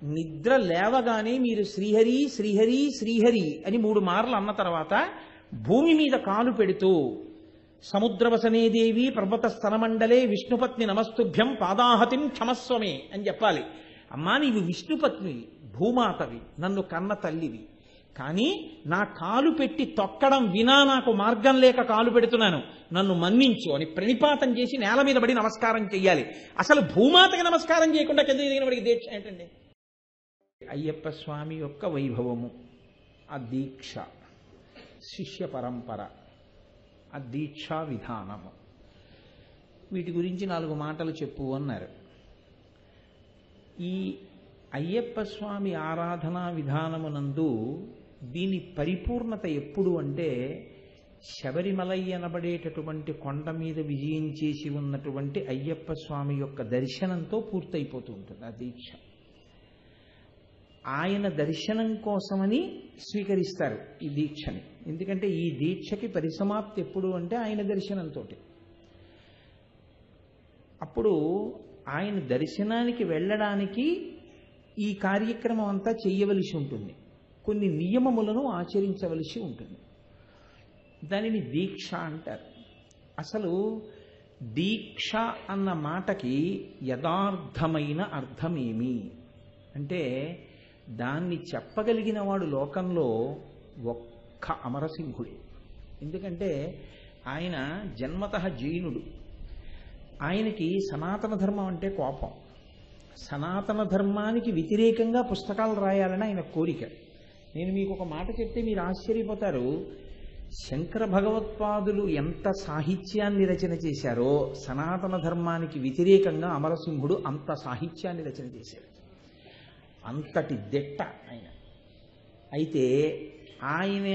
నిద్ర లేవగానే మీరు శ్రీహరి శ్రీహరి శ్రీహరి అని 3 మార్లు అన్న తర్వాత భూమి మీద కాలు పెడుతూ సముద్రవసనే దేవి పర్వత స్థనమండలే విష్ణుపత్ని నమస్తుభ్యం పాదాహతిం క్షమస్వమే అని చెప్పాలి. అమ్మా నీవు విష్ణుపత్నివి, భూమాతవి, నన్ను కన్న తల్లివి, కానీ నా కాలు పెట్టి తొక్కడం వినా నాకు మార్గం లేక కాలు పెడుతున్నాను, నన్ను మన్నించు అని ప్రణిపాతం చేసి నేల మీద పడి నమస్కారం చెయ్యాలి. అసలు భూమాతకి నమస్కారం చేయకుండా కింద దిగిన వాడికి దీక్ష ఏంటండి? అయ్యప్ప స్వామి యొక్క వైభవము, ఆ దీక్ష, శిష్య పరంపర, ఆ దీక్షా విధానము, వీటి గురించి 4 మాటలు చెప్పు అన్నారు. ఈ అయ్యప్ప స్వామి ఆరాధనా విధానమునందు దీని పరిపూర్ణత ఎప్పుడు అంటే శబరిమలై అనబడేటటువంటి కొండ మీద విజయం చేసి ఉన్నటువంటి అయ్యప్ప స్వామి యొక్క దర్శనంతో పూర్తయిపోతూ ఉంటుంది ఆ దీక్ష. ఆయన దర్శనం కోసమని స్వీకరిస్తారు ఈ దీక్షని. ఎందుకంటే ఈ దీక్షకి పరిసమాప్తి ఎప్పుడు అంటే ఆయన దర్శనంతో. అప్పుడు ఆయన దర్శనానికి వెళ్ళడానికి ఈ కార్యక్రమం అంతా చెయ్యవలసి ఉంటుంది, కొన్ని నియమములను ఆచరించవలసి ఉంటుంది. దానిని దీక్ష అంటారు. అసలు దీక్ష అన్న మాటకి యథార్థమైన అర్థమేమి అంటే దాన్ని చెప్పగలిగిన వాడు లోకంలో ఒక్క అమరసింహుడే. ఎందుకంటే ఆయన జన్మతః జైనుడు. ఆయనకి సనాతన ధర్మం అంటే కోపం. సనాతన ధర్మానికి వ్యతిరేకంగా పుస్తకాలు రాయాలని ఆయన కోరిక. నేను మీకు ఒక మాట చెప్తే మీరు ఆశ్చర్యపోతారు. శంకర భగవత్పాదులు ఎంత సాహిత్యాన్ని రచన చేశారో సనాతన ధర్మానికి వ్యతిరేకంగా అమరసింహుడు అంత సాహిత్యాన్ని రచన చేశారు. అంతటి దిట్ట ఆయన. అయితే ఆయన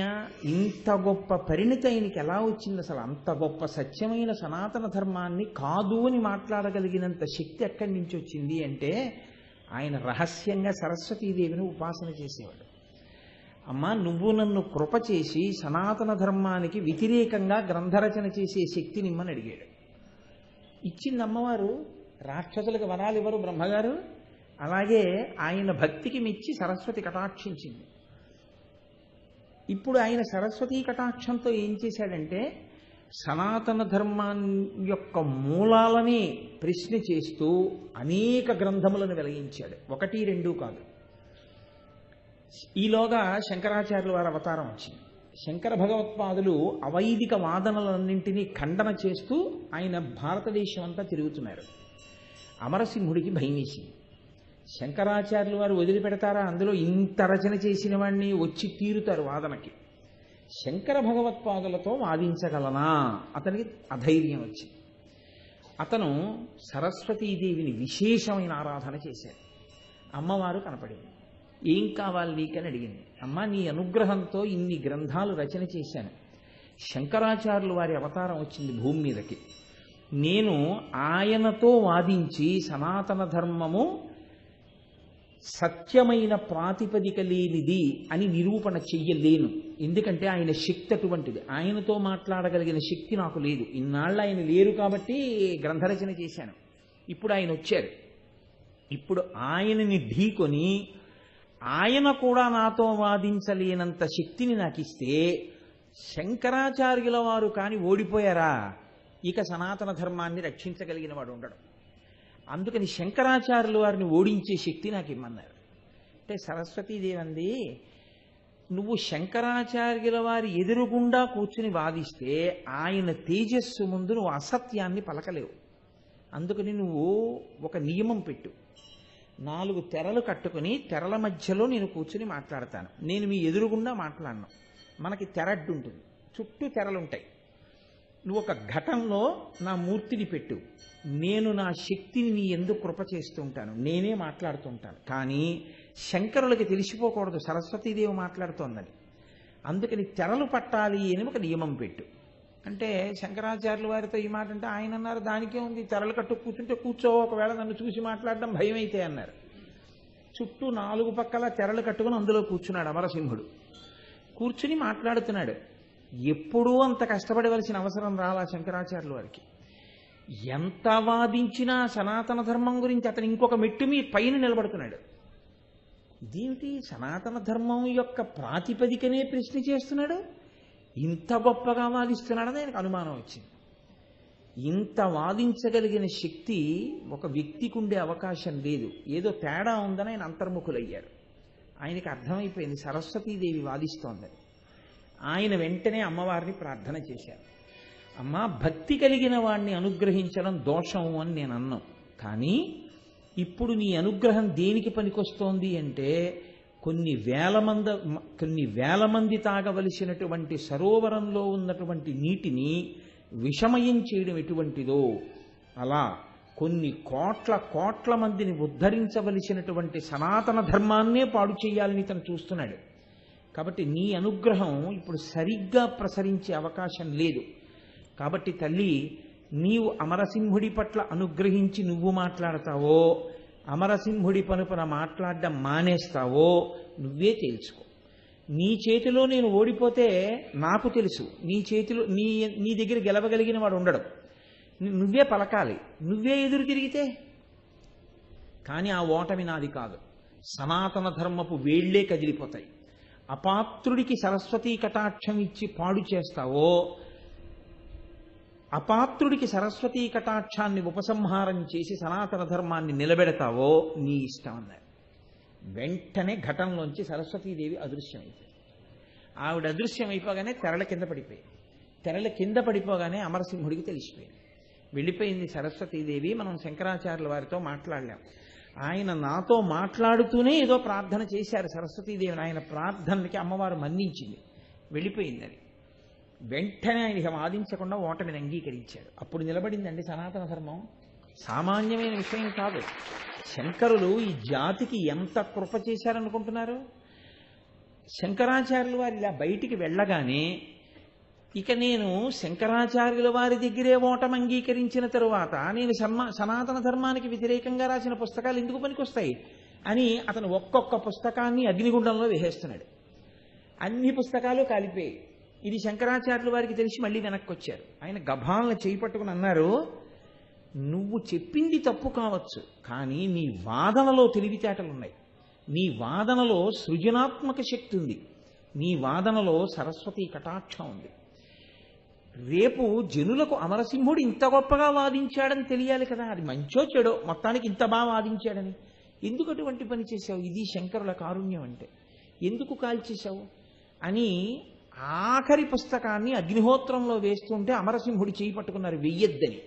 ఇంత గొప్ప పరిణితి ఆయనకి ఎలా వచ్చింది? అసలు అంత గొప్ప సత్యమైన సనాతన ధర్మాన్ని కాదు అని మాట్లాడగలిగినంత శక్తి ఎక్కడి నుంచి వచ్చింది అంటే ఆయన రహస్యంగా సరస్వతీదేవిని ఉపాసన చేసేవాడు. అమ్మా నువ్వు నన్ను కృప చేసి సనాతన ధర్మానికి వ్యతిరేకంగా గ్రంథరచన చేసే శక్తిని ఇమ్మని అడిగాడు. ఇచ్చింది అమ్మవారు. రాక్షసులకు వరాలు ఇవ్వరు బ్రహ్మగారు. అలాగే ఆయన భక్తికి మెచ్చి సరస్వతి కటాక్షించింది. ఇప్పుడు ఆయన సరస్వతీ కటాక్షంతో ఏం చేశాడంటే సనాతన ధర్మాన్ని యొక్క మూలాలని ప్రశ్న చేస్తూ అనేక గ్రంథములను వెలిగించాడు. 1, 2 కాదు. ఈలోగా శంకరాచార్యుల వారి అవతారం వచ్చింది. శంకర భగవత్పాదులు అవైదిక వాదనలన్నింటినీ ఖండన చేస్తూ ఆయన భారతదేశం అంతా తిరుగుతున్నారు. అమరసింహుడికి భయం వేసింది. శంకరాచార్యుల వారు వదిలిపెడతారా? అందులో ఇంత రచన చేసిన వాడిని వచ్చి తీరుతారు వాదనకి. శంకర భగవత్పాదులతో వాదించగలనా? అతనికి అధైర్యం వచ్చింది. అతను సరస్వతీదేవిని విశేషమైన ఆరాధన చేశాడు. అమ్మవారు కనపడింది. ఏం కావాలి నీకని అడిగింది. అమ్మ నీ అనుగ్రహంతో ఇన్ని గ్రంథాలు రచన చేశాను. శంకరాచార్యుల వారి అవతారం వచ్చింది భూమి మీదకి. నేను ఆయనతో వాదించి సనాతన ధర్మము సత్యమైన ప్రాతిపదిక లేనిది అని నిరూపణ చెయ్యలేను. ఎందుకంటే ఆయన శక్తి అటువంటిది. ఆయనతో మాట్లాడగలిగిన శక్తి నాకు లేదు. ఇన్నాళ్ళు ఆయన లేరు కాబట్టి గ్రంథరచన చేశాను. ఇప్పుడు ఆయన వచ్చారు. ఇప్పుడు ఆయనని ఢీకొని ఆయన కూడా నాతో వాదించలేనంత శక్తిని నాకు ఇస్తే శంకరాచార్యుల వారు కానీ ఓడిపోయారా? ఇక సనాతన ధర్మాన్ని రక్షించగలిగిన వాడు ఉండడు. అందుకని శంకరాచార్యుల వారిని ఓడించే శక్తి నాకు ఇమ్మన్నారు. అంటే సరస్వతీదేవి అంది, నువ్వు శంకరాచార్యుల వారి ఎదురుగుండా కూర్చుని వాదిస్తే ఆయన తేజస్సు ముందు నువ్వు అసత్యాన్ని పలకలేవు. అందుకని నువ్వు ఒక నియమం పెట్టు. 4 తెరలు కట్టుకుని తెరల మధ్యలో నేను కూర్చుని మాట్లాడతాను. నేను మీ ఎదురుగుండా మాట్లాడను. మనకి తెరడ్డు ఉంటుంది, చుట్టూ తెరలుంటాయి. నువ్వు ఒక ఘటంలో నా మూర్తిని పెట్టు. నేను నా శక్తిని నీ ఎందుకు కృప చేస్తూ ఉంటాను, నేనే మాట్లాడుతుంటాను. కానీ శంకరులకి తెలిసిపోకూడదు సరస్వతీదేవి మాట్లాడుతోందని. అందుకని తెరలు పట్టాలి అని ఒక నియమం పెట్టు. అంటే శంకరాచార్యుల వారితో ఈ మాట అంటే ఆయన అన్నారు, దానికే ఉంది, తెరలు కట్టు కూర్చుంటే కూర్చో, ఒకవేళ నన్ను చూసి మాట్లాడడం భయం అయితే అన్నారు. చుట్టూ 4 పక్కల తెరలు కట్టుకుని అందులో కూర్చున్నాడు అమరసింహుడు. కూర్చుని మాట్లాడుతున్నాడు. ఎప్పుడూ అంత కష్టపడవలసిన అవసరం రాలా శంకరాచార్యుల వారికి. ఎంత వాదించినా సనాతన ధర్మం గురించి అతను ఇంకొక మెట్టు మీ పైన నిలబడుతున్నాడు. ఇదేమిటి సనాతన ధర్మం యొక్క ప్రాతిపదికనే ప్రశ్న చేస్తున్నాడు, ఇంత గొప్పగా వాదిస్తున్నాడని ఆయనకు అనుమానం వచ్చింది. ఇంత వాదించగలిగిన శక్తి ఒక వ్యక్తికి ఉండే అవకాశం లేదు, ఏదో తేడా ఉందని ఆయన అంతర్ముఖులయ్యారు. ఆయనకి అర్థమైపోయింది సరస్వతీదేవి వాదిస్తోందని. ఆయన వెంటనే అమ్మవారిని ప్రార్థన చేశారు. అమ్మ, భక్తి కలిగిన వాడిని అనుగ్రహించడం దోషం అని నేను అన్నాను, కానీ ఇప్పుడు నీ అనుగ్రహం దేనికి పనికొస్తోంది అంటే కొన్ని వేల మంది తాగవలసినటువంటి సరోవరంలో ఉన్నటువంటి నీటిని విషమయం చేయడం ఎటువంటిదో అలా కొన్ని కోట్ల మందిని ఉద్ధరించవలసినటువంటి సనాతన ధర్మాన్నే పాడు చేయాలని తను చూస్తున్నాడు. కాబట్టి నీ అనుగ్రహం ఇప్పుడు సరిగ్గా ప్రసరించే అవకాశం లేదు. కాబట్టి తల్లి, నీవు అమరసింహుడి పట్ల అనుగ్రహించి నువ్వు మాట్లాడతావో, అమరసింహుడి పనుపన మాట్లాడడం మానేస్తావో నువ్వే తేల్చుకో. నీ చేతిలో నేను ఓడిపోతే నాకు తెలుసు, నీ చేతిలో నీ దగ్గర గెలవగలిగిన వాడు ఉండడు. నువ్వే పలకాలి, నువ్వే ఎదురు తిరిగితే. కానీ ఆ ఓటమి నాది కాదు, సనాతన ధర్మపు వేళ్లే కదిలిపోతాయి. అపాత్రుడికి సరస్వతీ కటాక్షం ఇచ్చి పాడు చేస్తావో, అపాత్రుడికి సరస్వతీ కటాక్షాన్ని ఉపసంహారం చేసి సనాతన ధర్మాన్ని నిలబెడతావో నీ ఇష్టం అన్నారు. వెంటనే ఘటంలోంచి సరస్వతీదేవి అదృశ్యమైపోయింది. ఆవిడ అదృశ్యమైపోగానే తెరల కింద పడిపోయింది. తెరల కింద పడిపోగానే అమరసింహుడికి తెలిసిపోయింది. వెళ్ళిపోయింది సరస్వతీదేవి. మనం శంకరాచార్యుల వారితో మాట్లాడలేం. ఆయన నాతో మాట్లాడుతూనే ఏదో ప్రార్థన చేశారు సరస్వతీదేవిని. ఆయన ప్రార్థనకి అమ్మవారు మన్నించింది, వెళ్ళిపోయింది అది. వెంటనే ఆయన వాదించకుండా ఓటమిని అంగీకరించాడు. అప్పుడు నిలబడిందండి సనాతన ధర్మం. సామాన్యమైన విషయం కాదు. శంకరులు ఈ జాతికి ఎంత కృప చేశారనుకుంటున్నారు? శంకరాచార్యుల వారు ఇలా బయటికి వెళ్ళగానే ఇక నేను శంకరాచార్యుల వారి దగ్గరే ఓటమి అంగీకరించిన తరువాత నేను సనాతన ధర్మానికి వ్యతిరేకంగా రాసిన పుస్తకాలు ఎందుకు పనికొస్తాయి అని అతను ఒక్కొక్క పుస్తకాన్ని అగ్నిగుండంలో వేసేస్తున్నాడు. అన్ని పుస్తకాలు కాలిపోయాయి. ఇది శంకరాచార్యుల వారికి తెలిసి మళ్ళీ వెనక్కి వచ్చారు. ఆయన గభాలను చేపట్టుకుని అన్నారు, నువ్వు చెప్పింది తప్పు కావచ్చు, కానీ నీ వాదనలో తెలివితేటలున్నాయి, నీ వాదనలో సృజనాత్మక శక్తి ఉంది, నీ వాదనలో సరస్వతీ కటాక్షం ఉంది. రేపు జనులకు అమరసింహుడు ఇంత గొప్పగా వాదించాడని తెలియాలి కదా, అది మంచో చెడో మొత్తానికి ఇంత బాగా వాదించాడని. ఎందుకు అటువంటి పని చేశావు? ఇది శంకరుల కారుణ్యం అంటే. ఎందుకు కాల్చేశావు అని ఆఖరి పుస్తకాన్ని అగ్నిహోత్రంలో వేస్తుంటే అమరసింహుడి చేయి పట్టుకున్నారు, వెయ్యొద్దని.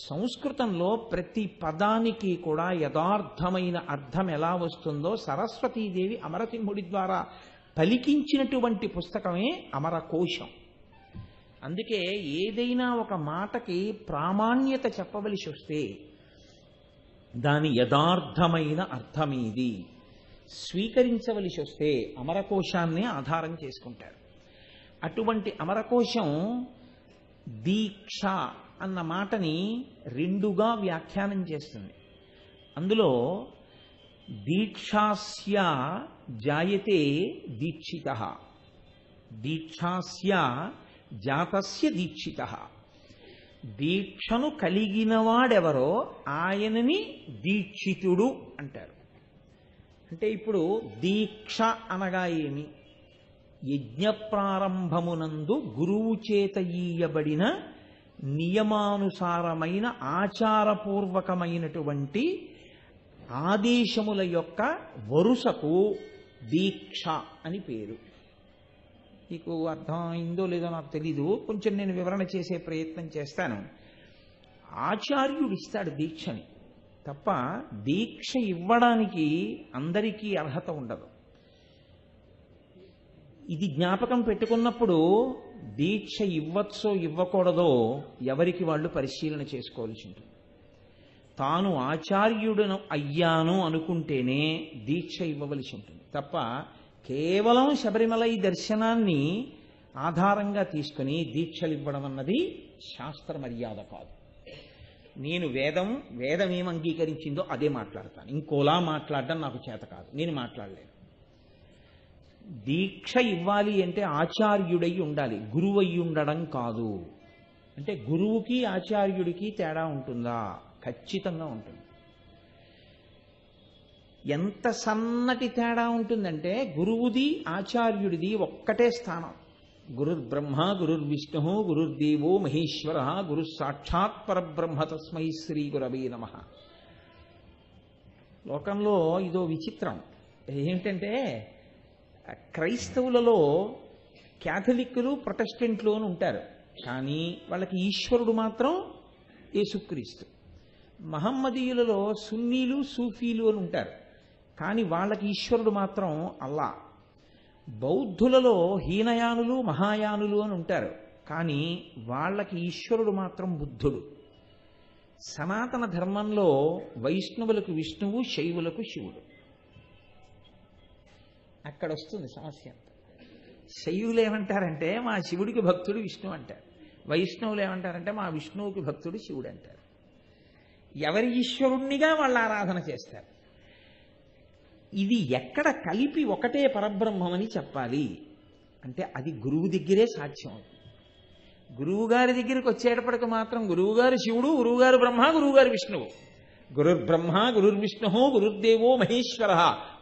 సంస్కృతంలో ప్రతి పదానికి కూడా యథార్థమైన అర్థం ఎలా వస్తుందో సరస్వతీదేవి అమరసింహుడి ద్వారా పలికించినటువంటి పుస్తకమే అమరకోశం. అందుకే ఏదైనా ఒక మాటకి ప్రామాణ్యత చెప్పవలసి వస్తే దాని యథార్థమైన అర్థమేది స్వీకరించవలసి వస్తే అమరకోశాన్నే ఆధారం చేసుకుంటారు. అటువంటి అమరకోశం దీక్ష అన్న మాటని రెండుగా వ్యాఖ్యానం చేస్తుంది. అందులో దీక్షాస్య జాయతే దీక్షితః, దీక్షాస్య జాతస్య దీక్షితః. దీక్షను కలిగినవాడెవరో ఆయనని దీక్షితుడు అంటారు. అంటే ఇప్పుడు దీక్ష అనగా ఏమి? యజ్ఞ ప్రారంభమునందు గురువు చేత ఈయబడిన నియమానుసారమైన ఆచారపూర్వకమైనటువంటి ఆదేశముల యొక్క వరుసకు దీక్ష అని పేరు. మీకు అర్థమైందో లేదో నాకు తెలీదు, కొంచెం నేను వివరణ చేసే ప్రయత్నం చేస్తాను. ఆచార్యుడు ఇస్తాడు దీక్షని తప్ప దీక్ష ఇవ్వడానికి అందరికీ అర్హత ఉండదు. ఇది జ్ఞాపకం పెట్టుకున్నప్పుడు దీక్ష ఇవ్వచ్చో ఇవ్వకూడదో ఎవరికి వాళ్ళు పరిశీలన చేసుకోవాల్సి ఉంటుంది. తాను ఆచార్యుడను అయ్యాను అనుకుంటేనే దీక్ష ఇవ్వవలసి ఉంటుంది తప్ప కేవలం శబరిమలై దర్శనాన్ని ఆధారంగా తీసుకుని దీక్షలు ఇవ్వడం అన్నది శాస్త్ర మర్యాద కాదు. నేను వేదం ఏం అంగీకరించిందో అదే మాట్లాడతాను, ఇంకోలా మాట్లాడడం నాకు చేత కాదు, నేను మాట్లాడలేను. దీక్ష ఇవ్వాలి అంటే ఆచార్యుడై ఉండాలి, గురువై ఉండడం కాదు. అంటే గురువుకి ఆచార్యుడికి తేడా ఉంటుందా? ఖచ్చితంగా ఉంటుంది. ఎంత సన్నటి తేడా ఉంటుందంటే గురువుది ఆచార్యుడిది ఒక్కటే స్థానం. గురుర్బ్రహ్మ గురుర్విష్ణు గురుర్దేవో మహేశ్వర గురు సాక్షాత్ పరబ్రహ్మ తస్మై శ్రీ గురవే నమః. లోకంలో ఇదో విచిత్రం ఏమిటంటే క్రైస్తవులలో క్యాథలిక్కులు ప్రొటెస్టెంట్లు అని ఉంటారు, కానీ వాళ్ళకి ఈశ్వరుడు మాత్రం యేసుక్రీస్తు. మహమ్మదీయులలో సున్నీలు సూఫీలు అని ఉంటారు, కానీ వాళ్ళకి ఈశ్వరుడు మాత్రం అల్లా. బౌద్ధులలో హీనయానులు మహాయానులు అని ఉంటారు, కానీ వాళ్ళకి ఈశ్వరుడు మాత్రం బుద్ధుడు. సనాతన ధర్మంలో వైష్ణవులకు విష్ణువు, శైవులకు శివుడు. అక్కడ వస్తుంది సమస్య అంతా. శైవులు ఏమంటారంటే మా శివుడికి భక్తుడు విష్ణు అంటారు, వైష్ణవులు ఏమంటారంటే మా విష్ణువుకి భక్తుడు శివుడు అంటారు. ఎవరి ఈశ్వరుణ్ణిగా వాళ్ళు ఆరాధన చేస్తారు. ఇది ఎక్కడ కలిపి ఒకటే పరబ్రహ్మమని చెప్పాలి అంటే అది గురువు దగ్గరే సాధ్యం అవుతుంది. గురువు గారి దగ్గరికి వచ్చేటప్పటికి మాత్రం గురువుగారు శివుడు, గురువుగారు బ్రహ్మ, గురువుగారు విష్ణువు. గురుర్బ్రహ్మ గురుర్విష్ణు గురుర్దేవో మహేశ్వర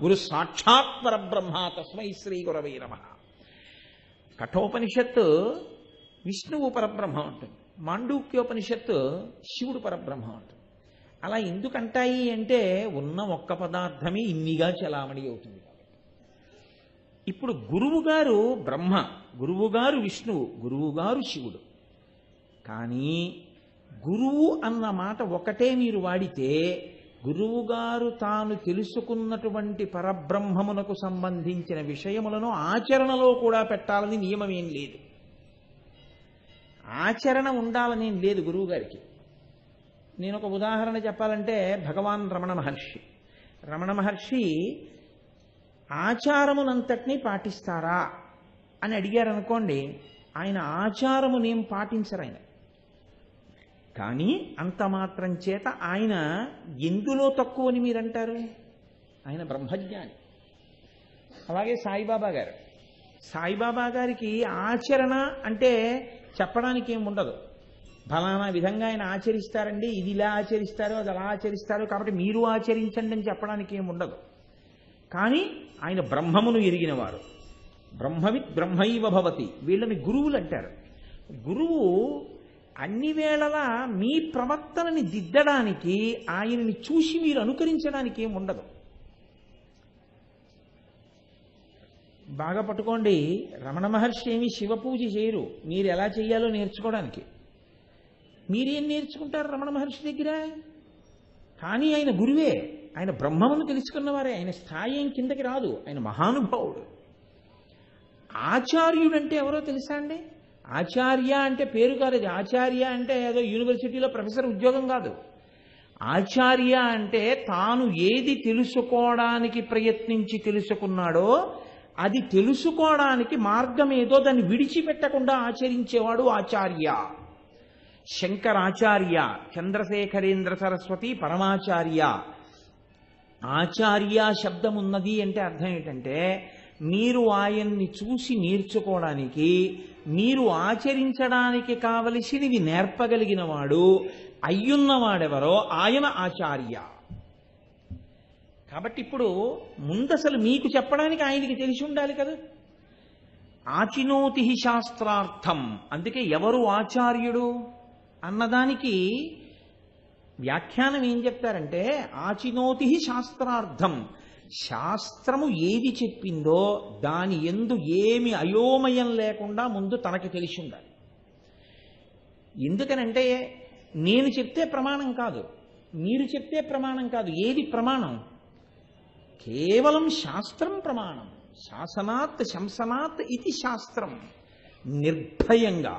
గురు సాక్షాత్ పరబ్రహ్మ తస్మై శ్రీ గురవే నమః. కఠోపనిషత్తు విష్ణువు పరబ్రహ్మ ఉంటుంది, మాండూక్యోపనిషత్తు శివుడు పరబ్రహ్మ ఉంటుంది. అలా ఎందుకంటాయి అంటే ఉన్న ఒక్క పదార్థమే ఇన్నిగా చలామణి అవుతుంది. ఇప్పుడు గురువుగారు బ్రహ్మ, గురువుగారు విష్ణువు, గురువుగారు శివుడు. కానీ గురువు అన్న మాట ఒకటే మీరు వాడితే గురువుగారు తాను తెలుసుకున్నటువంటి పరబ్రహ్మమునకు సంబంధించిన విషయములను ఆచరణలో కూడా పెట్టాలని నియమం ఏం లేదు. ఆచరణ ఉండాలనేం లేదు గురువుగారికి. నేను ఒక ఉదాహరణ చెప్పాలంటే భగవాన్ రమణ మహర్షి. రమణ మహర్షి ఆచారమునంతటినీ పాటిస్తారా అని అడిగారు అనుకోండి, ఆయన ఆచారమునేం పాటించరు ఆయన. కానీ అంత మాత్రం చేత ఆయన ఎందులో తక్కువని మీరంటారు? ఆయన బ్రహ్మజ్ఞాని. అలాగే సాయిబాబా గారు. సాయిబాబా గారికి ఆచరణ అంటే చెప్పడానికి ఏం ఉండదు. ఫలానా విధంగా ఆయన ఆచరిస్తారండి, ఇది ఇలా ఆచరిస్తారు, అది అలా ఆచరిస్తారు, కాబట్టి మీరు ఆచరించండి అని చెప్పడానికి ఏం ఉండదు. కానీ ఆయన బ్రహ్మమును ఎరిగినవారు. బ్రహ్మవిత్ బ్రహ్మైవ భవతి. వీళ్ళని గురువులు అంటారు. గురువు అన్ని వేళలా మీ ప్రవర్తనని దిద్దడానికి, ఆయనని చూసి మీరు అనుకరించడానికి ఏం ఉండదు. బాగా పట్టుకోండి, రమణ మహర్షి ఏమి శివ పూజ చేయరు, మీరు ఎలా చేయాలో నేర్చుకోవడానికి. మీరేం నేర్చుకుంటారు రమణ మహర్షి దగ్గర? కానీ ఆయన గురువే, ఆయన బ్రహ్మమును తెలుసుకున్నవారే, ఆయన స్థాయి ఏం కిందకి రాదు, ఆయన మహానుభావుడు. ఆచార్యుడు అంటే ఎవరో తెలుసా అండి? ఆచార్య అంటే పేరు కాదు, అది ఆచార్య అంటే ఏదో యూనివర్సిటీలో ప్రొఫెసర్ ఉద్యోగం కాదు. ఆచార్య అంటే తాను ఏది తెలుసుకోవడానికి ప్రయత్నించి తెలుసుకున్నాడో అది తెలుసుకోవడానికి మార్గం ఏదో దాన్ని విడిచిపెట్టకుండా ఆచరించేవాడు ఆచార్య. శంకరాచార్య, చంద్రశేఖరేంద్ర సరస్వతి పరమాచార్య. ఆచార్య శబ్దం ఉన్నది అంటే అర్థం ఏంటంటే మీరు ఆయన్ని చూసి నేర్చుకోవడానికి, మీరు ఆచరించడానికి కావలసినవి నేర్పగలిగిన వాడు, అయ్యున్నవాడెవరో ఆయన ఆచార్య. కాబట్టి ఇప్పుడు ముందసలు మీకు చెప్పడానికి ఆయనకి తెలిసి ఉండాలి కదా. ఆచినోతి శాస్త్రార్థం. అందుకే ఎవరు ఆచార్యుడు అన్నదానికి వ్యాఖ్యానం ఏం చెప్తారంటే ఆచినోతి శాస్త్రార్థం. శాస్త్రము ఏది చెప్పిందో దాని యందు ఏమి అయోమయం లేకుండా ముందు తనకి తెలిసి ఉండాలి. ఎందుకనంటే నేను చెప్తే ప్రమాణం కాదు, మీరు చెప్తే ప్రమాణం కాదు. ఏది ప్రమాణం? కేవలం శాస్త్రం ప్రమాణం. శాసనాత్ శంసనాత్ ఇది శాస్త్రం. నిర్భయంగా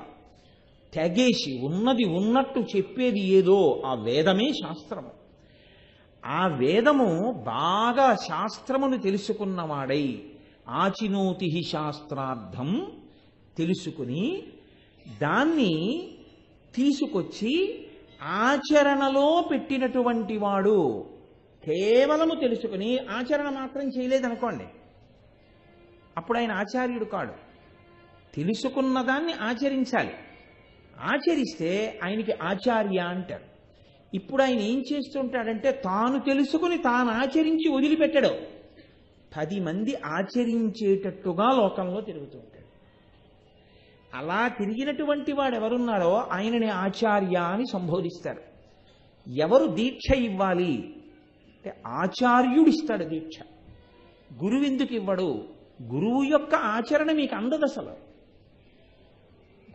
తెగేసి ఉన్నది ఉన్నట్టు చెప్పేది ఏదో ఆ వేదమే శాస్త్రము. ఆ వేదము బాగా శాస్త్రమును తెలుసుకున్నవాడై ఆచినోతి శాస్త్రార్థం తెలుసుకుని దాన్ని తీసుకొచ్చి ఆచరణలో పెట్టినటువంటి వాడు. కేవలము తెలుసుకుని ఆచరణ మాత్రం చేయలేదనుకోండి, అప్పుడు ఆయన ఆచార్యుడు కాడు. తెలుసుకున్న దాన్ని ఆచరించాలి. ఆచరిస్తే ఆయనకి ఆచార్య అంటారు. ఇప్పుడు ఆయన ఏం చేస్తుంటాడంటే తాను తెలుసుకుని తాను ఆచరించి వదిలిపెట్టడు, 10 మంది ఆచరించేటట్టుగా లోకంలో తిరుగుతూ ఉంటాడు. అలా తిరిగినటువంటి వాడు ఎవరున్నారో ఆయనని ఆచార్య అని సంబోధిస్తారు. ఎవరు దీక్ష ఇవ్వాలి అంటే ఆచార్యుడు ఇస్తాడు దీక్ష. గురువు ఎందుకు ఇవ్వడు? గురువు యొక్క ఆచరణ మీకు అందదు అసలు.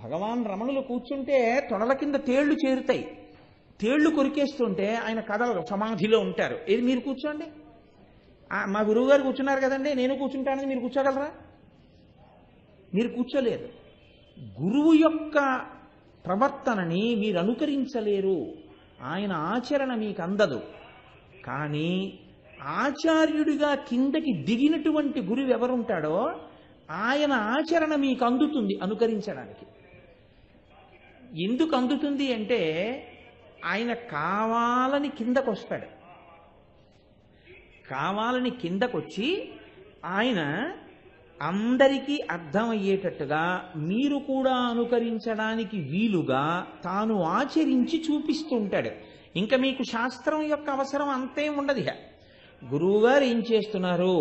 భగవాన్ రమణులు కూర్చుంటే తొడల కింద తేళ్లు చేరుతాయి, తేళ్లు కొరికేస్తుంటే ఆయన కథలు సమాధిలో ఉంటారు. ఏది మీరు కూర్చోండి, మా గురువు గారు కూర్చున్నారు కదండి నేను కూర్చుంటానని మీరు కూర్చోగలరా? మీరు కూర్చోలేరు. గురువు యొక్క ప్రవర్తనని మీరు అనుకరించలేరు, ఆయన ఆచరణ మీకు అందదు. కానీ ఆచార్యుడిగా కిందకి దిగినటువంటి గురువు ఎవరుంటాడో ఆయన ఆచరణ మీకు అందుతుంది అనుకరించడానికి. ఎందుకు అందుతుంది అంటే ఆయన కావాలని కిందకు వస్తాడు. కావాలని కిందకొచ్చి ఆయన అందరికీ అర్థమయ్యేటట్టుగా మీరు కూడా అనుకరించడానికి వీలుగా తాను ఆచరించి చూపిస్తూ ఉంటాడు. ఇంకా మీకు శాస్త్రం యొక్క అవసరం అంతే ఉండదు. గురువుగారు ఏం చేస్తున్నారు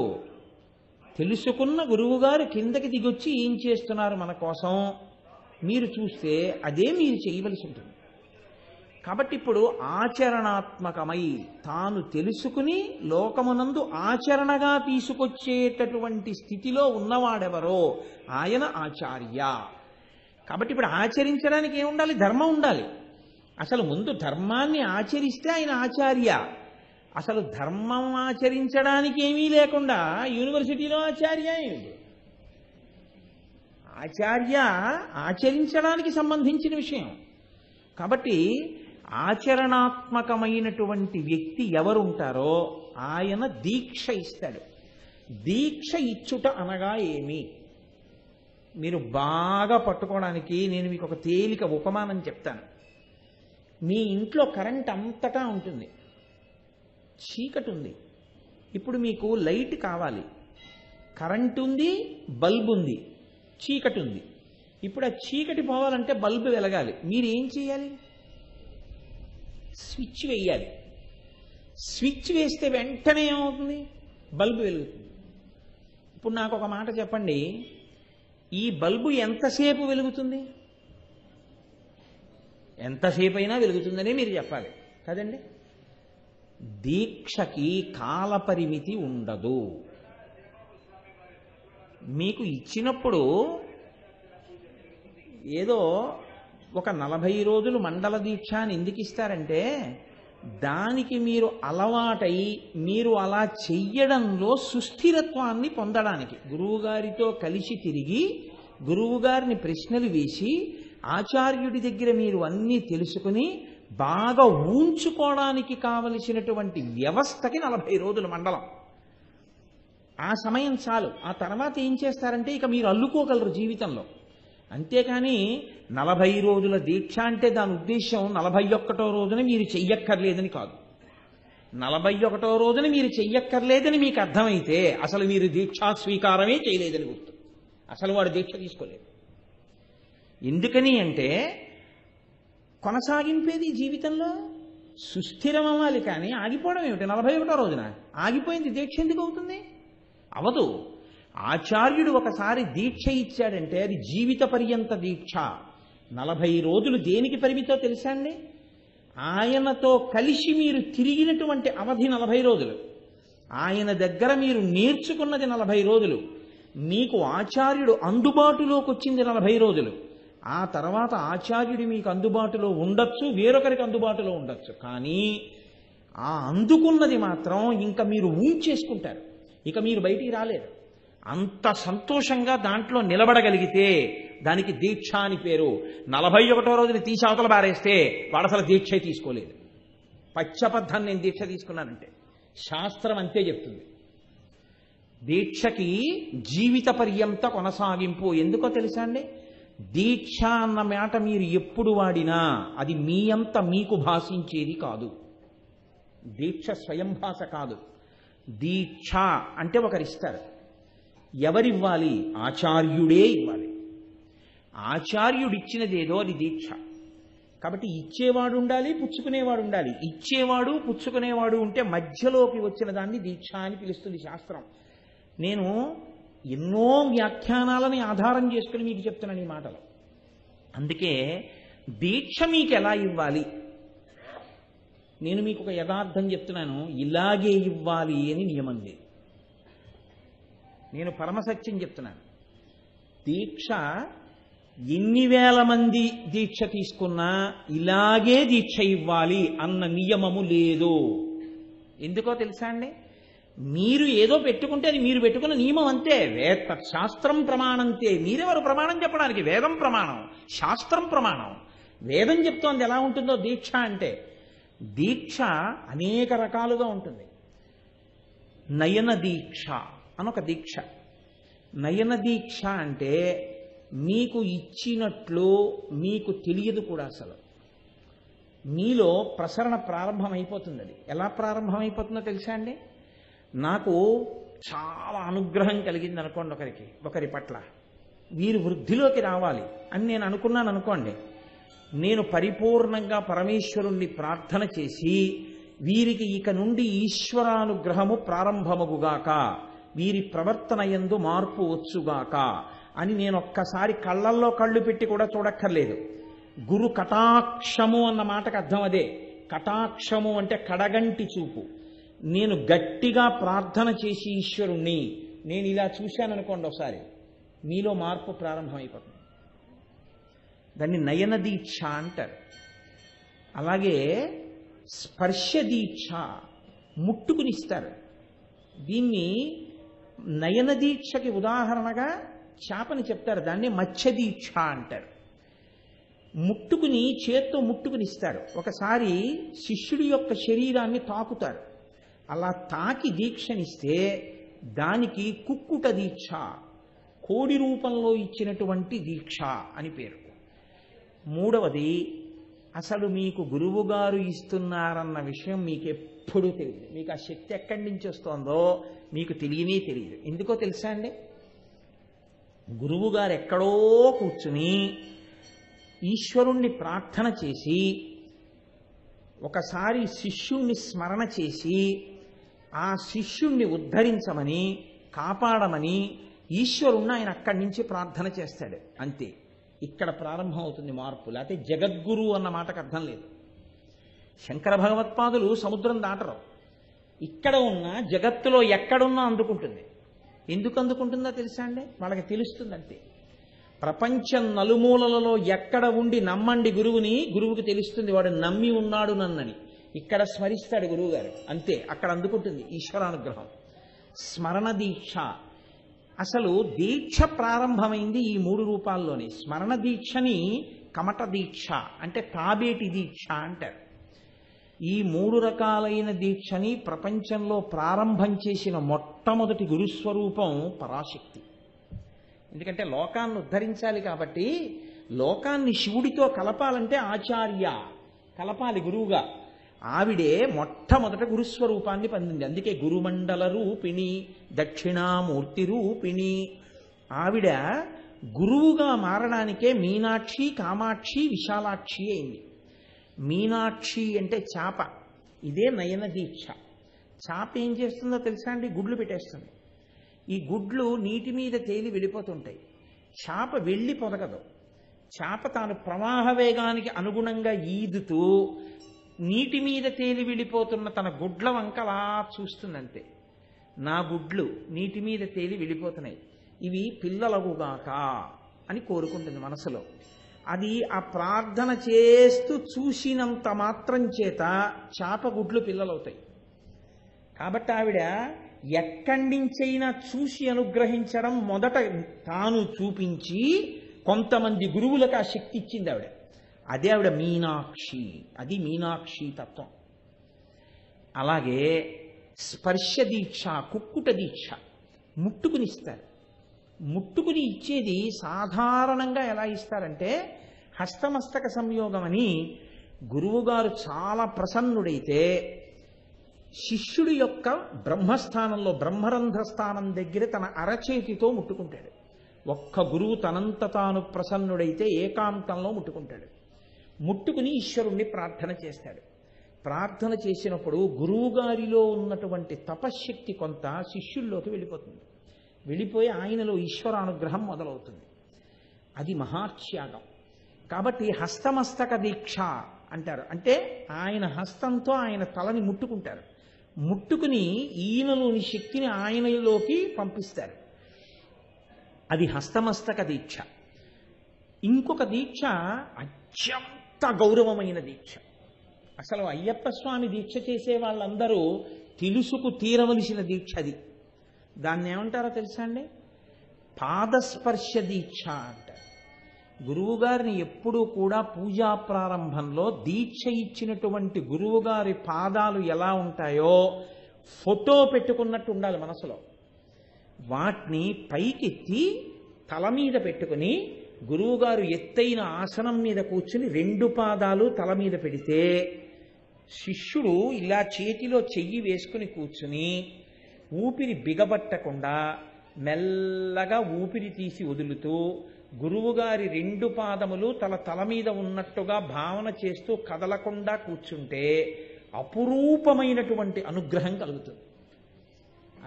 తెలుసుకున్న గురువుగారు కిందకి దిగొచ్చి ఏం చేస్తున్నారు మన కోసం మీరు చూస్తే అదే మీరు చేయవలసి ఉంటుంది. కాబట్టి ఇప్పుడు ఆచరణాత్మకమై తాను తెలుసుకుని లోకమునందు ఆచరణగా తీసుకొచ్చేటటువంటి స్థితిలో ఉన్నవాడెవరో ఆయన ఆచార్య. కాబట్టి ఇప్పుడు ఆచరించడానికి ఏముండాలి? ధర్మం ఉండాలి. అసలు ముందు ధర్మాన్ని ఆచరిస్తే ఆయన ఆచార్య. అసలు ధర్మం ఆచరించడానికి ఏమీ లేకుండా యూనివర్సిటీలో ఆచార్య ఏమిటి? ఆచార్య ఆచరించడానికి సంబంధించిన విషయం. కాబట్టి ఆచరణాత్మకమైనటువంటి వ్యక్తి ఎవరుంటారో ఆయన దీక్ష ఇస్తాడు. దీక్ష ఇచ్చుట అనగా ఏమి మీరు బాగా పట్టుకోవడానికి నేను మీకు ఒక తేలిక ఉపమానం చెప్తాను. మీ ఇంట్లో కరెంట్ అంతటా ఉంటుంది, చీకటి ఉంది. ఇప్పుడు మీకు లైట్ కావాలి, కరెంట్ ఉంది, బల్బు ఉంది, చీకటి ఉంది. ఇప్పుడు ఆ చీకటి పోవాలంటే బల్బు వెలగాలి. మీరు ఏం చేయాలి? స్విచ్ వేయాలి. స్విచ్ వేస్తే వెంటనే ఏమవుతుంది? బల్బు వెలుగుతుంది. ఇప్పుడు నాకు ఒక మాట చెప్పండి, ఈ బల్బు ఎంతసేపు వెలుగుతుంది? ఎంతసేపు అయినా వెలుగుతుందనే మీరు చెప్పాలి కదండి. దీక్షకి కాలపరిమితి ఉండదు. మీకు ఇచ్చినప్పుడు ఏదో ఒక 40 రోజులు మండల దీక్ష అని ఎందుకు ఇస్తారంటే దానికి మీరు అలవాటై మీరు అలా చెయ్యడంలో సుస్థిరత్వాన్ని పొందడానికి. గురువుగారితో కలిసి తిరిగి గురువుగారిని ప్రశ్నలు వేసి ఆచార్యుడి దగ్గర మీరు అన్నీ తెలుసుకుని బాగా ఊంచుకోవడానికి కావలసినటువంటి వ్యవస్థకి 40 రోజుల మండలం. ఆ సమయం చాలు. ఆ తర్వాత ఏం చేస్తారంటే ఇక మీరు అల్లుకోగలరు జీవితంలో. అంతేకాని 40 రోజుల దీక్ష అంటే దాని ఉద్దేశం 41వ రోజున మీరు చెయ్యక్కర్లేదని కాదు. 41వ రోజున మీరు చెయ్యక్కర్లేదని మీకు అర్థమైతే అసలు మీరు దీక్షా స్వీకారమే చేయలేదని గుర్తు. అసలు వాడు దీక్ష తీసుకోలేదు. ఎందుకని అంటే కొనసాగింపేది జీవితంలో సుస్థిరం అవ్వాలి, కానీ ఆగిపోవడం ఏమిటి? 41వ రోజున ఆగిపోయింది దీక్ష ఎందుకు అవుతుంది? అవదు. ఆచార్యుడు ఒకసారి దీక్ష ఇచ్చాడంటే అది జీవిత పర్యంత దీక్ష. 40 రోజులు దేనికి పరిమితో తెలుసా అండి? ఆయనతో కలిసి మీరు తిరిగినటువంటి అవధి 40 రోజులు, ఆయన దగ్గర మీరు నేర్చుకున్నది 40 రోజులు, మీకు ఆచార్యుడు అందుబాటులోకి వచ్చింది 40 రోజులు. ఆ తర్వాత ఆచార్యుడు మీకు అందుబాటులో ఉండొచ్చు, వేరొకరికి అందుబాటులో ఉండొచ్చు, కానీ ఆ అందుకున్నది మాత్రం ఇంకా మీరు ఊంచేసుకుంటారు, ఇక మీరు బయటికి రాలేరు. అంత సంతోషంగా దాంట్లో నిలబడగలిగితే దానికి దీక్ష అని పేరు. 41వ రోజుని తీసి అవతల బారేస్తే వాడు అసలు దీక్ష తీసుకోలేదు. పచ్చబద్ధం నేను దీక్ష తీసుకున్నానంటే శాస్త్రం అంతే చెప్తుంది. దీక్షకి జీవిత పర్యంత కొనసాగింపు. ఎందుకో తెలుసా అండి? దీక్ష అన్న మాట మీరు ఎప్పుడు వాడినా అది మీ అంత మీకు భాషించేది కాదు. దీక్ష స్వయం భాష కాదు. దీక్ష అంటే ఒకరిస్తారు. ఎవరివ్వాలి? ఆచార్యుడే ఇవ్వాలి. ఆచార్యుడిచ్చినదేదో అది దీక్ష. కాబట్టి ఇచ్చేవాడు ఉండాలి, పుచ్చుకునేవాడు ఉండాలి. ఇచ్చేవాడు పుచ్చుకునేవాడు ఉంటే మధ్యలోకి వచ్చిన దాన్ని దీక్ష అని పిలుస్తుంది శాస్త్రం. నేను ఎన్నో వ్యాఖ్యానాలని ఆధారం చేసుకుని మీకు చెప్తున్నాను ఈ మాటలు. అందుకే దీక్ష మీకు ఎలా ఇవ్వాలి, నేను మీకు ఒక యథార్థం చెప్తున్నాను, ఇలాగే ఇవ్వాలి అని నియమం లేదు. నేను పరమసత్యం చెప్తున్నాను. దీక్ష ఎన్ని వేల మంది దీక్ష తీసుకున్నా ఇలాగే దీక్ష ఇవ్వాలి అన్న నియమము లేదు. ఎందుకో తెలుసా అండి? మీరు ఏదో పెట్టుకుంటే అది మీరు పెట్టుకున్న నియమం అంతే. శాస్త్రం ప్రమాణంతే. మీరెవరు ప్రమాణం చెప్పడానికి? వేదం ప్రమాణం, శాస్త్రం ప్రమాణం. వేదం చెప్తోంది ఎలా ఉంటుందో దీక్ష అంటే. దీక్ష అనేక రకాలుగా ఉంటుంది. నయన దీక్ష అనొక దీక్ష. నయన దీక్ష అంటే మీకు ఇచ్చినట్లు మీకు తెలియదు కూడా. అసలు మీలో ప్రసరణ ప్రారంభమైపోతుంది. అది ఎలా ప్రారంభమైపోతుందో తెలుసా అండి? నాకు చాలా అనుగ్రహం కలిగింది అనుకోండి ఒకరి పట్ల, వీరు వృద్ధిలోకి రావాలి అని నేను అనుకున్నాను అనుకోండి. నేను పరిపూర్ణంగా పరమేశ్వరుణ్ణి ప్రార్థన చేసి వీరికి ఇక నుండి ఈశ్వరానుగ్రహము ప్రారంభమగుగాక, వీరి ప్రవర్తన యందు మార్పు వచ్చుగాక అని నేను ఒక్కసారి కళ్ళల్లో కళ్ళు పెట్టి కూడా చూడక్కర్లేదు. గురు కటాక్షము అన్న మాటకు అర్థం అదే. కటాక్షము అంటే కడగంటి చూపు. నేను గట్టిగా ప్రార్థన చేసి ఈశ్వరుణ్ణి నేను ఇలా చూశాననుకోండి ఒకసారి, మీలో మార్పు ప్రారంభమైపోతుంది. దాన్ని నయన దీక్ష అంటారు. అలాగే స్పర్శ దీక్ష, ముట్టుకునిస్తారు. దీన్ని నయన దీక్షకి ఉదాహరణగా చేపని చెప్తారు. దాన్ని మత్స్య దీక్ష అంటారు. ముట్టుకుని చేత్తో ముట్టుకునిస్తారు. ఒకసారి శిష్యుడి యొక్క శరీరాన్ని తాకుతారు. అలా తాకి దీక్షనిస్తే దానికి కుక్కుట దీక్ష, కోడి రూపంలో ఇచ్చినటువంటి దీక్ష అని పేరు. మూడవది, అసలు మీకు గురువుగారు ఇస్తున్నారన్న విషయం మీకు ఎప్పుడూ తెలియదు. మీకు ఆ శక్తి ఎక్కడి నుంచి వస్తుందో మీకు తెలియనే తెలియదు. ఎందుకో తెలుసా అండి? గురువుగారు ఎక్కడో కూర్చుని ఈశ్వరుణ్ణి ప్రార్థన చేసి ఒకసారి శిష్యుణ్ణి స్మరణ చేసి ఆ శిష్యుణ్ణి ఉద్ధరించమని, కాపాడమని ఈశ్వరుణ్ణి ఆయన అక్కడి నుంచి ప్రార్థన చేస్తాడు. అంతే. ఇక్కడ ప్రారంభం అవుతుంది మార్పు. లేకపోతే జగద్గురు అన్న మాటకు అర్థం లేదు. శంకర భగవత్పాదులు సముద్రం దాటరు. ఇక్కడ ఉన్న జగత్తులో ఎక్కడున్నా అందుకుంటుంది. ఎందుకు అందుకుంటుందో తెలుసా అండి? వాళ్ళకి తెలుస్తుంది అంతే. ప్రపంచం నలుమూలలలో ఎక్కడ ఉండి నమ్మండి గురువుని, గురువుకి తెలుస్తుంది వాడు నమ్మి ఉన్నాడు నన్నని. ఇక్కడ స్మరిస్తాడు గురువుగారు, అంతే. అక్కడ అందుకుంటుంది ఈశ్వరానుగ్రహం. స్మరణ దీక్ష. అసలు దీక్ష ప్రారంభమైంది ఈ 3 రూపాల్లోనే. స్మరణ దీక్షని కమట దీక్ష అంటే తాబేటి దీక్ష అంటారు. ఈ 3 రకాలైన దీక్షని ప్రపంచంలో ప్రారంభం చేసిన మొట్టమొదటి గురుస్వరూపం పరాశక్తి. ఎందుకంటే లోకాన్ని ఉద్ధరించాలి కాబట్టి, లోకాన్ని శివుడితో కలపాలంటే ఆచార్య కలపాలి గురువుగా. ఆవిడే మొట్టమొదట గురుస్వరూపాన్ని పొందింది. అందుకే గురుమండల రూపిణి, దక్షిణామూర్తి రూపిణి. ఆవిడ గురువుగా మారడానికే మీనాక్షి, కామాక్షి, విశాలాక్షి అయింది. మీనాక్షి అంటే చాప. ఇదే నయన దీక్ష. చాప ఏం చేస్తుందో తెలుసా అండి? గుడ్లు పెట్టేస్తుంది. ఈ గుడ్లు నీటి మీద తేలి వెళ్ళిపోతుంటాయి. చాప వెళ్ళి పొదగదు. చాప తాను ప్రవాహ వేగానికి అనుగుణంగా ఈదుతూ నీటి మీద తేలి వెళ్ళిపోతున్న తన గుడ్ల వంకలా చూస్తుందంతే. నా గుడ్లు నీటి మీద తేలి వెళ్ళిపోతున్నాయి, ఇవి పిల్లలగుగాక అని కోరుకుంటుంది మనసులో. అది ఆ ప్రార్థన చేస్తూ చూసినంత మాత్రం చేత చాప గుడ్లు పిల్లలవుతాయి. కాబట్టి ఆవిడ ఎక్కడి నుంచైనా చూసి అనుగ్రహించడం మొదట తాను చూపించి కొంతమంది గురువులకు ఆ శక్తి ఇచ్చింది ఆవిడ. అదే ఆవిడ మీనాక్షి. అది మీనాక్షి తత్వం. అలాగే స్పర్శ దీక్ష, కుక్కుట దీక్ష, ముట్టుకునిస్తారు. ముట్టుకుని ఇచ్చేది సాధారణంగా ఎలా ఇస్తారంటే హస్తమస్తక సంయోగం అని. గురువుగారు చాలా ప్రసన్నుడైతే శిష్యుడి యొక్క బ్రహ్మస్థానంలో, బ్రహ్మరంధ్ర స్థానం దగ్గర తన అరచేతితో ముట్టుకుంటాడు. ఒక్క గురువు తనంత తాను ప్రసన్నుడైతే ఏకాంతంలో ముట్టుకుంటాడు. ముట్టుకుని ఈశ్వరుణ్ణి ప్రార్థన చేస్తాడు. ప్రార్థన చేసినప్పుడు గురువుగారిలో ఉన్నటువంటి తపశ్శక్తి కొంత శిష్యుల్లోకి వెళ్ళిపోతుంది. వెళ్ళిపోయి ఆయనలో ఈశ్వరానుగ్రహం మొదలవుతుంది. అది మహాత్యాగం. కాబట్టి హస్తమస్తక దీక్ష అంటారు. అంటే ఆయన హస్తంతో ఆయన తలని ముట్టుకుంటారు. ముట్టుకుని ఈయనలోని శక్తిని ఆయనలోకి పంపిస్తారు. అది హస్తమస్తక దీక్ష. ఇంకొక దీక్ష అత్యంత గౌరవమైన దీక్ష. అసలు అయ్యప్ప స్వామి దీక్ష చేసే వాళ్ళందరూ తెలుసుకు తీరవలసిన దీక్ష అది. దాన్ని ఏమంటారో తెలుసా అండి? పాదస్పర్శ దీక్ష అంటారు. గురువుగారిని ఎప్పుడూ కూడా పూజా ప్రారంభంలో దీక్ష ఇచ్చినటువంటి గురువుగారి పాదాలు ఎలా ఉంటాయో ఫోటో పెట్టుకున్నట్టు ఉండాలి మనసులో. వాటిని పైకెత్తి తల మీద పెట్టుకుని గురువుగారు ఎత్తైన ఆసనం మీద కూర్చుని 2 పాదాలు తల మీద పెడితే శిష్యుడు ఇలా చేతిలో చెయ్యి వేసుకుని కూర్చుని ఊపిరి బిగబట్టకుండా మెల్లగా ఊపిరి తీసి వదులుతూ గురువుగారి 2 పాదములు తల మీద ఉన్నట్టుగా భావన చేస్తూ కదలకుండా కూర్చుంటే అపురూపమైనటువంటి అనుగ్రహం కలుగుతుంది.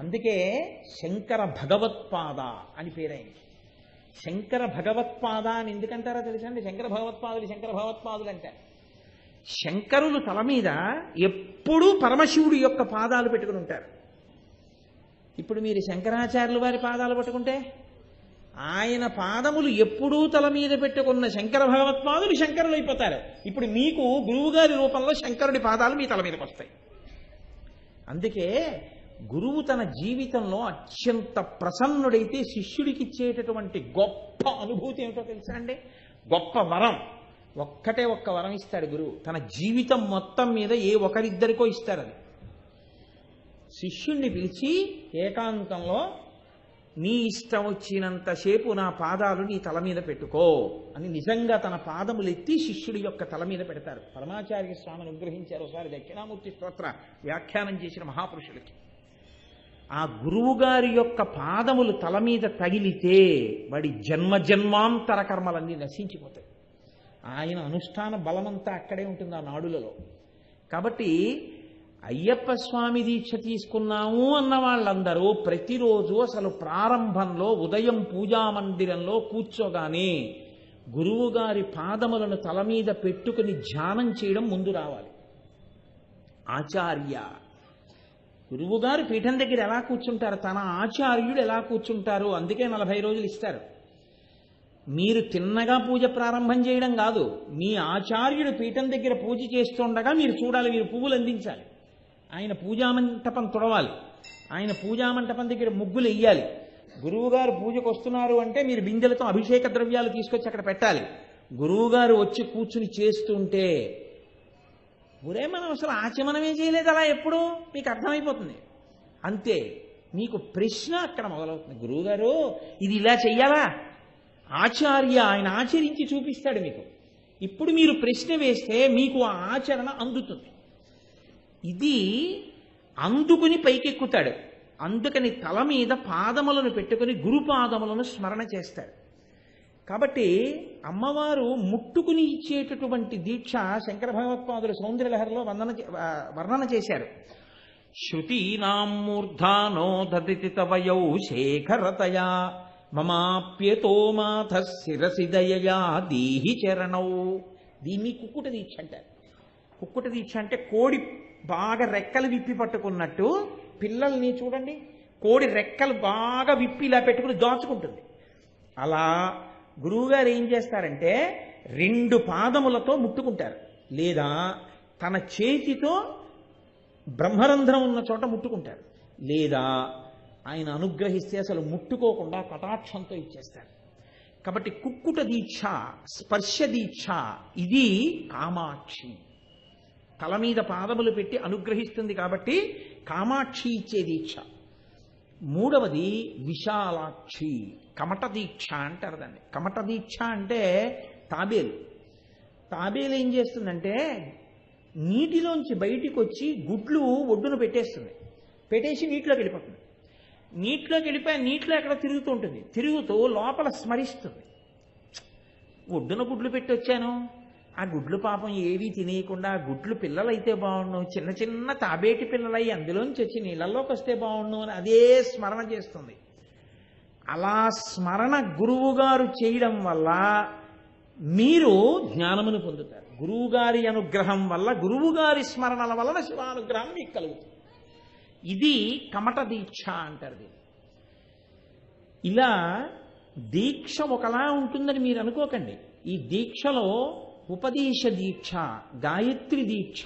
అందుకే శంకర భగవత్పాద అని పేరైంది. శంకర భగవత్పాద అని ఎందుకంటారో తెలుసండి? శంకర భగవత్పాదులు అంటారు. శంకరులు తల మీద ఎప్పుడూ పరమశివుడి యొక్క పాదాలు పెట్టుకుని ఉంటారు. ఇప్పుడు మీరు శంకరాచార్యుల వారి పాదాలు పట్టుకుంటే ఆయన పాదములు ఎప్పుడూ తల మీద పెట్టుకున్న శంకర భగవత్పాదులు శంకరులు అయిపోతారు. ఇప్పుడు మీకు గురువుగారి రూపంలో శంకరుడి పాదాలు మీ తల మీదకి వస్తాయి. అందుకే గురువు తన జీవితంలో అత్యంత ప్రసన్నుడైతే శిష్యుడికి ఇచ్చేటటువంటి గొప్ప అనుభూతి ఏమిటో తెలుసా అండి? గొప్ప వరం. ఒక్క వరం ఇస్తాడు గురువు. తన జీవితం మొత్తం మీద ఏ ఒకరిద్దరికో ఇస్తారు. అది శిష్యుణ్ణి పిలిచి ఏకాంతంలో నీ ఇష్టం వచ్చినంతసేపు నా పాదాలు నీ తల మీద పెట్టుకో అని నిజంగా తన పాదములు ఎత్తి శిష్యుడి యొక్క తల మీద పెడతారు. పరమాచార్య స్వామి అనుగ్రహించారు ఒకసారి దక్షిణామూర్తి స్తోత్ర వ్యాఖ్యానం చేసిన మహాపురుషులకి. ఆ గురువుగారి యొక్క పాదములు తల మీద తగిలితే వాడి జన్మాంతర కర్మలన్నీ నశించిపోతాయి. ఆయన అనుష్ఠాన బలమంతా అక్కడే ఉంటుంది ఆ నాడులలో. కాబట్టి అయ్యప్ప స్వామి దీక్ష తీసుకున్నాము అన్న వాళ్ళందరూ ప్రతిరోజు అసలు ప్రారంభంలో ఉదయం పూజా మందిరంలో కూర్చోగానే గురువుగారి పాదములను తల మీద పెట్టుకుని ధ్యానం చేయడం ముందు రావాలి. ఆచార్య గురువుగారు పీఠం దగ్గర ఎలా కూర్చుంటారు, తన ఆచార్యుడు ఎలా కూర్చుంటారు, అందుకే 40 రోజులు ఇస్తారు. మీరు తిన్నగా పూజ ప్రారంభం చేయడం కాదు, మీ ఆచార్యుడు పీఠం దగ్గర పూజ చేస్తుండగా మీరు చూడాలి, మీరు పువ్వులు అందించాలి, ఆయన పూజామంటపం తుడవాలి, ఆయన పూజామంటపం దగ్గర ముగ్గులు వెయ్యాలి. గురువుగారు పూజకు వస్తున్నారు అంటే మీరు బిందెలతో అభిషేక ద్రవ్యాలు తీసుకొచ్చి అక్కడ పెట్టాలి. గురువుగారు వచ్చి కూర్చుని చేస్తుంటే ఒరే మనం అసలు ఆచమనమే చేయలేదు అలా ఎప్పుడు మీకు అర్థమైపోతుంది. అంతే మీకు ప్రశ్న అక్కడ మొదలవుతుంది. గురువుగారు ఇది ఇలా చెయ్యాలా? ఆచార్య ఆయన ఆచరించి చూపిస్తాడు మీకు. ఇప్పుడు మీరు ప్రశ్న వేస్తే మీకు ఆ ఆచరణ అందుతుంది. ఇది అందుకుని పైకెక్కుతాడు. అందుకని తల మీద పాదములను పెట్టుకుని గురుపాదములను స్మరణ చేస్తాడు. కాబట్టి అమ్మవారు ముట్టుకుని ఇచ్చేటటువంటి దీక్ష శంకర భగవత్పాదులు సౌందర్యలహరిలో వర్ణన చేశారు. శృతీనాం మూర్ధానో దదితి తవయౌ శేఖరతయా మమాప్యతో మాథ శిరసి దయయా దీహి చరణౌ. దీన్ని కుక్కుట దీక్ష అంటారు. కుక్కుట దీక్ష అంటే కోడి బాగా రెక్కలు విప్పి పట్టుకున్నట్టు పిల్లల్ని చూడండి, కోడి రెక్కలు బాగా విప్పి ఇలా పెట్టుకుని దాచుకుంటుంది. అలా గురువుగారు ఏం చేస్తారంటే 2 పాదములతో ముట్టుకుంటారు, లేదా తన చేతితో బ్రహ్మరంధ్రం ఉన్న చోట ముట్టుకుంటారు, లేదా ఆయన అనుగ్రహిస్తే అసలు ముట్టుకోకుండా కటాక్షంతో ఇచ్చేస్తారు. కాబట్టి కుక్కుట దీక్ష, స్పర్శ దీక్ష, ఇది కామాక్షి. తల మీద పాదములు పెట్టి అనుగ్రహిస్తుంది కాబట్టి కామాక్షి ఇచ్చే దీక్ష. మూడవది విశాలాక్షి, కమట దీక్ష అంటారు దాన్ని. కమట దీక్ష అంటే తాబేలు. తాబేలు ఏం చేస్తుందంటే నీటిలోంచి బయటికి వచ్చి గుడ్లు ఒడ్డున పెట్టేస్తుంది, పెట్టేసి నీటిలోకి వెళ్ళిపోతుంది. నీటిలోకి వెళ్ళిపోయి నీటిలో ఎక్కడ తిరుగుతూ ఉంటుంది, తిరుగుతూ లోపల స్మరిస్తుంది. ఒడ్డున గుడ్లు పెట్టి వచ్చాను, ఆ గుడ్లు పాపం ఏవీ తినేయకుండా ఆ గుడ్లు పిల్లలైతే బాగుండు, చిన్న చిన్న తాబేటి పిల్లలై అందులోంచి వచ్చి నీళ్ళల్లోకి వస్తే బాగుండు అని అదే స్మరణ చేస్తుంది. అలా స్మరణ గురువుగారు చేయడం వల్ల మీరు జ్ఞానమును పొందుతారు. గురువుగారి అనుగ్రహం వల్ల, గురువుగారి స్మరణల వలన శివానుగ్రహం మీకు కలుగుతుంది. ఇది కమట దీక్ష అంటారు. ఇలా దీక్ష ఒకలా ఉంటుందని మీరు అనుకోకండి. ఈ దీక్షలో ఉపదేశ దీక్ష, గాయత్రి దీక్ష,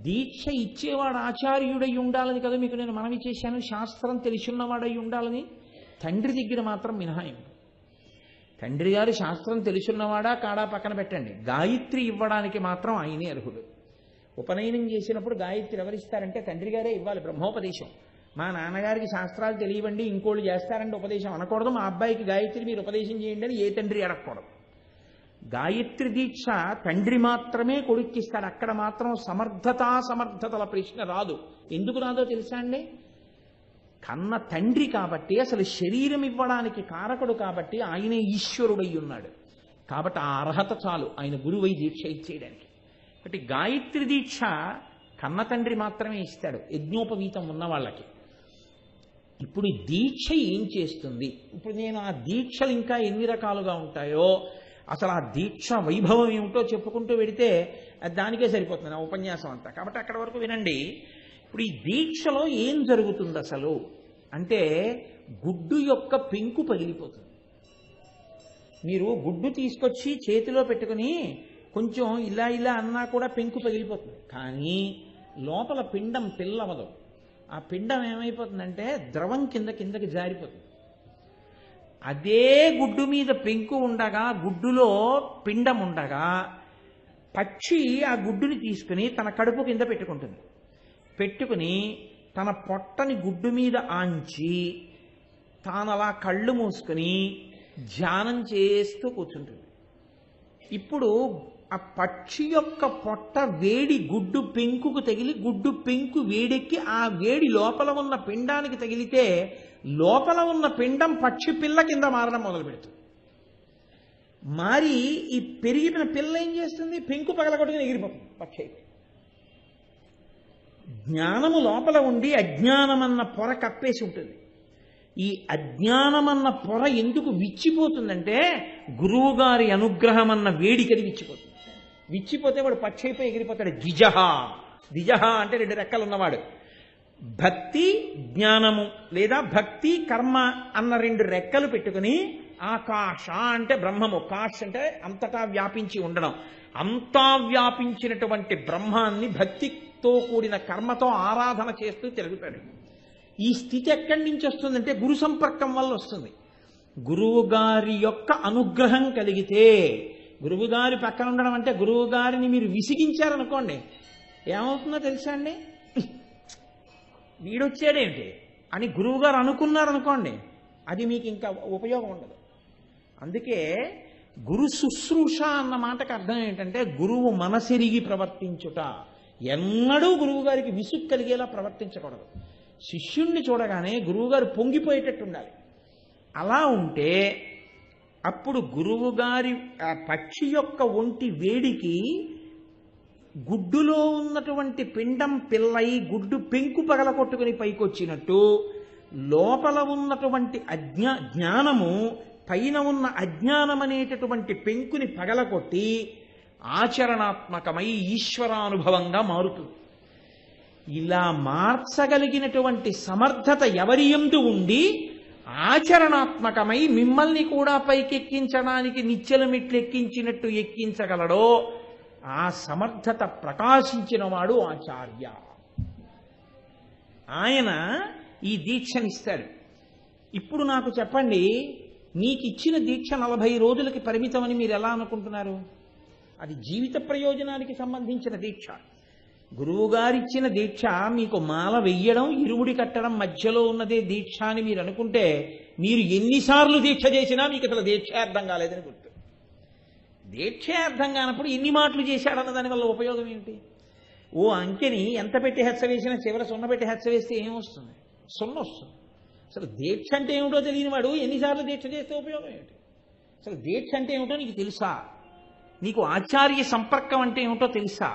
దీక్ష ఇచ్చేవాడు ఆచార్యుడై ఉండాలని కదా మీకు నేను మనవి చేశాను. శాస్త్రం తెలిసిన్నవాడై ఉండాలని. తండ్రి దగ్గర మాత్రం మినహాయింపు. తండ్రి గారు శాస్త్రం తెలుసున్నవాడా కాడా పక్కన పెట్టండి, గాయత్రి ఇవ్వడానికి మాత్రం ఆయనే అర్హుడు. ఉపనయనం చేసినప్పుడు గాయత్రి ఎవరిస్తారంటే తండ్రి గారే ఇవ్వాలి బ్రహ్మోపదేశం. మా నాన్నగారికి శాస్త్రాలు తెలియవండి ఇంకోళ్ళు చేస్తారంటే ఉపదేశం అనకూడదు, మా అబ్బాయికి గాయత్రి మీరు ఉపదేశం చేయండి అని ఏ తండ్రి అడగకూడదు. గాయత్రి దీక్ష తండ్రి మాత్రమే కొడుక్కిస్తాడు. అక్కడ మాత్రం సమర్థతల ప్రశ్న రాదు. ఎందుకు రాదో తెలుసా అండి? కన్న తండ్రి కాబట్టి, అసలు శరీరం ఇవ్వడానికి కారకుడు కాబట్టి ఆయనే ఈశ్వరుడై ఉన్నాడు. కాబట్టి ఆ అర్హత చాలు ఆయన గురువై దీక్ష ఇచ్చేయడానికి. కాబట్టి గాయత్రి దీక్ష కన్న తండ్రి మాత్రమే ఇస్తాడు యజ్ఞోపవీతం ఉన్న వాళ్ళకి. ఇప్పుడు ఈ దీక్ష ఏం చేస్తుంది? ఇప్పుడు నేను ఆ దీక్షలు ఇంకా ఎన్ని రకాలుగా ఉంటాయో, అసలు ఆ దీక్ష వైభవం ఏమిటో చెప్పుకుంటూ వెడితే దానికే సరిపోతుంది నా ఉపన్యాసం అంతా. కాబట్టి అక్కడ వరకు వినండి. ఇప్పుడు ఈ దీక్షలో ఏం జరుగుతుంది అసలు అంటే, గుడ్డు యొక్క పెంకు పగిలిపోతుంది. మీరు గుడ్డు తీసుకొచ్చి చేతిలో పెట్టుకుని కొంచెం ఇలా ఇలా అన్నా కూడా పెంకు పగిలిపోతుంది. కానీ లోపల పిండం పిల్లవదు. ఆ పిండం ఏమైపోతుందంటే ద్రవం కిందకి జారిపోతుంది. అదే గుడ్డు మీద పెంకు ఉండగా, గుడ్డులో పిండం ఉండగా, పక్షి ఆ గుడ్డుని తీసుకుని తన కడుపు కింద పెట్టుకుంటుంది. పెట్టుకుని తన పొట్టని గుడ్డు మీద ఆంచి తానలా కళ్ళు మూసుకుని ధ్యానం చేస్తూ కూర్చుంటుంది. ఇప్పుడు ఆ పక్షి యొక్క పొట్ట వేడి గుడ్డు పెంకుకు తగిలి, గుడ్డు పెంకు వేడెక్కి ఆ వేడి లోపల ఉన్న పిండానికి తగిలితే లోపల ఉన్న పిండం పక్షి పిల్ల కింద మారడం మొదలు పెడుతుంది. మారి ఈ పెరిగిన పిల్ల ఏం చేస్తుంది? పెంకు పగలగొట్టుకుని ఎగిరిపోతుంది పక్షి. జ్ఞానము లోపల ఉండి అజ్ఞానమన్న పొర కప్పేసి ఉంటుంది. ఈ అజ్ఞానమన్న పొర ఎందుకు విచ్చిపోతుందంటే, గురువుగారి అనుగ్రహం అన్న వేడికది విచ్చిపోతుంది. విచ్చిపోతే వాడు పక్షి అయిపోయి ఎగిరిపోతాడు. ద్విజహ అంటే 2 రెక్కలు ఉన్నవాడు. భక్తి జ్ఞానము లేదా భక్తి కర్మ అన్న 2 రెక్కలు పెట్టుకుని, ఆకాశ అంటే బ్రహ్మము, కాష్ అంటే అంతటా వ్యాపించి ఉండడం, అంతా వ్యాపించినటువంటి బ్రహ్మాన్ని భక్తితో కూడిన కర్మతో ఆరాధన చేస్తూ తిరుగుతాడు. ఈ స్థితి ఎక్కడి నుంచి వస్తుందంటే గురు సంపర్కం వల్ల వస్తుంది. గురువుగారి యొక్క అనుగ్రహం కలిగితే, గురువుగారి పక్కన ఉండడం అంటే గురువుగారిని మీరు విసిగించారనుకోండి ఏమవుతుందో తెలుసా అండి? వీడొచ్చాడేంటి అని గురువుగారు అనుకున్నారనుకోండి, అది మీకు ఇంకా ఉపయోగం ఉండదు. అందుకే గురు శుశ్రూష అన్న మాటకు అర్థం ఏంటంటే, గురువు మనసెరిగి ప్రవర్తించుట. ఎన్నడూ గురువు గారికి విసుగు కలిగేలా ప్రవర్తించకూడదు. శిష్యుణ్ణి చూడగానే గురువుగారు పొంగిపోయేటట్టు ఉండాలి. అలా ఉంటే అప్పుడు గురువుగారి ఆ పక్షి యొక్క ఒంటి వేడికి గుడ్డులో ఉన్నటువంటి పిండం పిల్లై గుడ్డు పెంకు పగలగొట్టుకుని పైకొచ్చినట్టు, లోపల ఉన్నటువంటి జ్ఞానము పైన ఉన్న అజ్ఞానం అనేటటువంటి పెంకుని పగలగొట్టి ఆచరణాత్మకమై ఈశ్వరానుభవంగా మారుతుంది. ఇలా మార్చగలిగినటువంటి సమర్థత ఎవరి యందు ఉండి ఆచరణాత్మకమై మిమ్మల్ని కూడా పైకెక్కించడానికి నిచ్చెల మెట్లు ఎక్కించినట్టు ఎక్కించగలడో ఆ సమర్థత ప్రకాశించిన వాడు ఆచార్య. ఆయన ఈ దీక్షనిస్తాడు. ఇప్పుడు నాకు చెప్పండి, మీకు ఇచ్చిన దీక్ష 40 రోజులకి పరిమితమని మీరు ఎలా అనుకుంటున్నారు? అది జీవిత ప్రయోజనానికి సంబంధించిన దీక్ష. గురువుగారిచ్చిన దీక్ష మీకు మాల వెయ్యడం, ఇరుముడి కట్టడం మధ్యలో ఉన్నదే దీక్ష అని మీరు అనుకుంటే, మీరు ఎన్నిసార్లు దీక్ష చేసినా మీకు అసలు దీక్ష అర్థం కాలేదని గుర్తు. దీక్ష అర్థం కానప్పుడు ఎన్ని మాటలు చేశాడన్న దానివల్ల ఉపయోగం ఏమిటి? ఓ అంకెని ఎంత పెట్టి హెచ్చ వేసినా చివర 0 పెట్టి హెచ్చ వేస్తే ఏమొస్తుంది? 0 వస్తుంది. అసలు దీక్ష అంటే ఏమిటో తెలియని వాడు ఎన్నిసార్లు దీక్ష చేస్తే ఉపయోగం ఏమిటి? అసలు దీక్ష అంటే ఏమిటో నీకు తెలుసా నీకు ఆచార్య సంపర్కం అంటే ఏమిటో తెలుసా?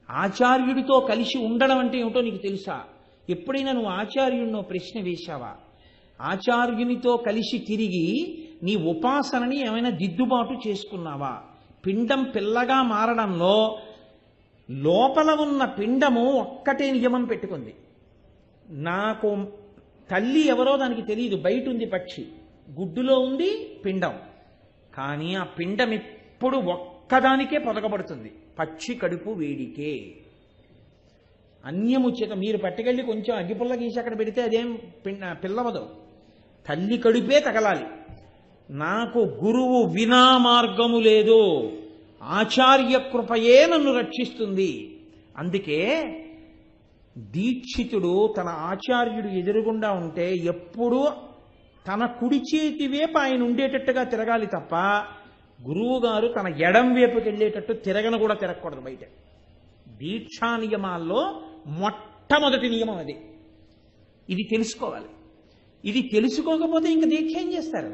ఆచార్యుడితో కలిసి ఉండడం అంటే ఏమిటో నీకు తెలుసా? ఎప్పుడైనా నువ్వు ఆచార్యుడినో ప్రశ్న వేశావా? ఆచార్యునితో కలిసి తిరిగి నీ ఉపాసనని ఏమైనా దిద్దుబాటు చేసుకున్నావా? పిండం పిల్లగా మారడంలో లోపల ఉన్న పిండము ఒక్కటే నియమం పెట్టుకుంది. నాకు తల్లి ఎవరో దానికి తెలియదు, బయట ఉంది పక్షి, గుడ్డులో ఉంది పిండం, కానీ ఆ పిండం ఎప్పుడు ఒక్కదానికే పొదగబడుతుంది, పక్షి కడుపు వేడికే. అన్యము చేత మీరు పట్టుకెళ్ళి కొంచెం అగ్గిపుల్ల గీసి అక్కడ పెడితే అదేం పిల్లవదు, తల్లి కడుపే తగలాలి. నాకు గురువు వినా మార్గము లేదు, ఆచార్య కృపయే నన్ను రక్షిస్తుంది. అందుకే దీక్షితుడు తన ఆచార్యుడు ఎదురుగుండా ఉంటే ఎప్పుడూ తన కుడి చేతి వైపు ఆయన ఉండేటట్టుగా తిరగాలి తప్ప గురువు గారు తన ఎడం వైపుకి వెళ్ళేటట్టు తిరగను కూడా తిరగకూడదు. బయట దీక్షా నియమాల్లో మొట్టమొదటి నియమం అది. ఇది తెలుసుకోవాలి. ఇది తెలుసుకోకపోతే ఇంక దీక్ష ఏం చేస్తారు?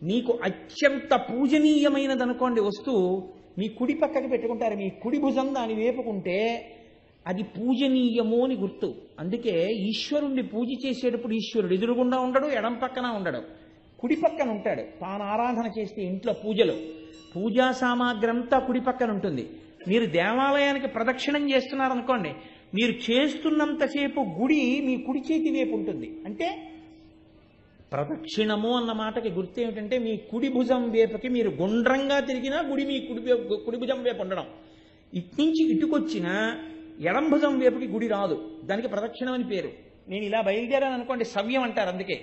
నీకు అత్యంత పూజనీయమైనది అనుకోండి వస్తువు, మీ కుడి పక్కకి పెట్టుకుంటారు, మీ కుడి భుజం దాని వేపుకుంటే అది పూజనీయము అని గుర్తు. అందుకే ఈశ్వరుణ్ణి పూజ చేసేటప్పుడు ఈశ్వరుడు ఎదురుగుండా ఉండడు, ఎడం పక్కన ఉండడు, కుడి పక్కన ఉంటాడు. తాను ఆరాధన చేస్తే ఇంట్లో పూజలు పూజా సామాగ్రి అంతా కుడి పక్కన ఉంటుంది. మీరు దేవాలయానికి ప్రదక్షిణం చేస్తున్నారనుకోండి, మీరు చేస్తున్నంతసేపు గుడి మీ కుడి చేతి వైపు ఉంటుంది. అంటే ప్రదక్షిణము అన్న మాటకి గుర్తు ఏమిటంటే మీ కుడి భుజం వేపుకి మీరు గుండ్రంగా తిరిగినా గుడి మీ కుడి భుజం వైపు ఉండడం. ఇట్నుంచి ఇటుకొచ్చినా ఎడం భుజం వైపుకి గుడి రాదు, దానికి ప్రదక్షిణం అని పేరు. నేను ఇలా బయలుదేరాను అనుకోండి, సవ్యం అంటారు. అందుకే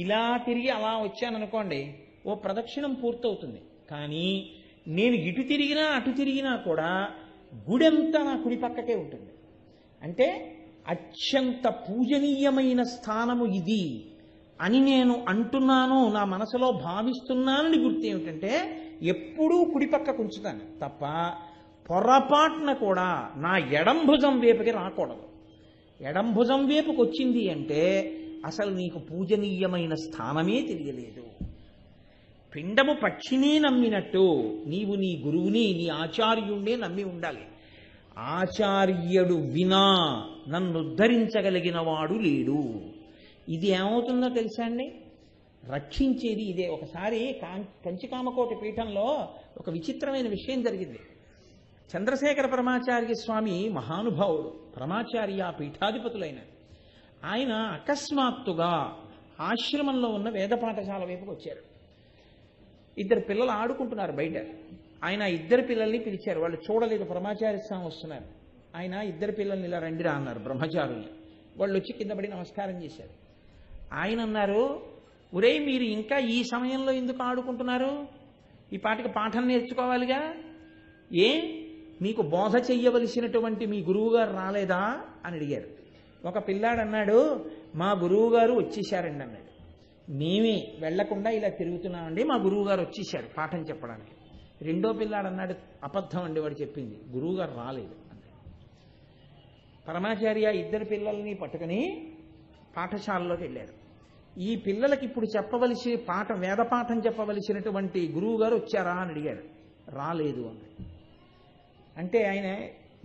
ఇలా తిరిగి అలా వచ్చాను అనుకోండి, ఓ ప్రదక్షిణం పూర్తవుతుంది. కానీ నేను ఇటు తిరిగినా అటు తిరిగినా కూడా గుడెంతా నా కుడి పక్కకే ఉంటుంది. అంటే అత్యంత పూజనీయమైన స్థానము ఇది అని నేను అంటున్నాను, నా మనసులో భావిస్తున్నానని గుర్తు ఏమిటంటే ఎప్పుడూ కుడి పక్కకు ఉంచుతాను తప్ప పొరపాటున కూడా నా ఎడం భుజం వైపుకి రాకూడదు. ఎడం భుజం వైపుకి వచ్చింది అంటే అసలు నీకు పూజనీయమైన స్థానమే తెలియలేదు. పిండము పక్షినే నమ్మినట్టు నీవు నీ గురువుని, నీ ఆచార్యుణ్ణే నమ్మి ఉండాలి. ఆచార్యుడు వినా నన్ను ఉద్ధరించగలిగిన వాడు లేడు. ఇది ఏమవుతుందో తెలుసా అండి? రక్షించేది ఇదే. ఒకసారి కంచికామకోటి పీఠంలో ఒక విచిత్రమైన విషయం జరిగింది. చంద్రశేఖర పరమాచార్య స్వామి మహానుభావుడు, పరమాచార్య పీఠాధిపతులైన ఆయన అకస్మాత్తుగా ఆశ్రమంలో ఉన్న వేద పాఠశాల వైపుకి వచ్చారు. ఇద్దరు పిల్లలు ఆడుకుంటున్నారు బయట. ఆయన ఇద్దరు పిల్లల్ని పిలిచారు. వాళ్ళు చూడలేదు పరమాచార్య స్వామి వస్తున్నారు. ఆయన ఇద్దరు పిల్లల్ని ఇలా రండిరా అన్నారు, బ్రహ్మచారుల్ని. వాళ్ళు వచ్చి కింద పడి నమస్కారం చేశారు. ఆయన అన్నారు, ఒరే మీరు ఇంకా ఈ సమయంలో ఎందుకు ఆడుకుంటున్నారు? ఈ పాటికి పాఠం నేర్చుకోవాలిగా, ఏ మీకు బోధ చెయ్యవలసినటువంటి మీ గురువుగారు రాలేదా అని అడిగారు. ఒక పిల్లాడు అన్నాడు, మా గురువుగారు వచ్చేసారండి అన్నాడు. మేమే వెళ్లకుండా ఇలా తిరుగుతున్నామండి, మా గురువుగారు వచ్చేసారు పాఠం చెప్పడానికి. రెండో పిల్లాడు అన్నాడు, అబద్ధం అండి వాడు చెప్పింది, గురువుగారు రాలేదు అన్నాడు. పరమాచార్య ఇద్దరు పిల్లల్ని పట్టుకుని పాఠశాలలోకి వెళ్ళారు. ఈ పిల్లలకి ఇప్పుడు చెప్పవలసి వేద పాఠం చెప్పవలసినటువంటి గురువు గారు వచ్చారా అని అడిగారు. రాలేదు అన్నాడు. అంటే ఆయన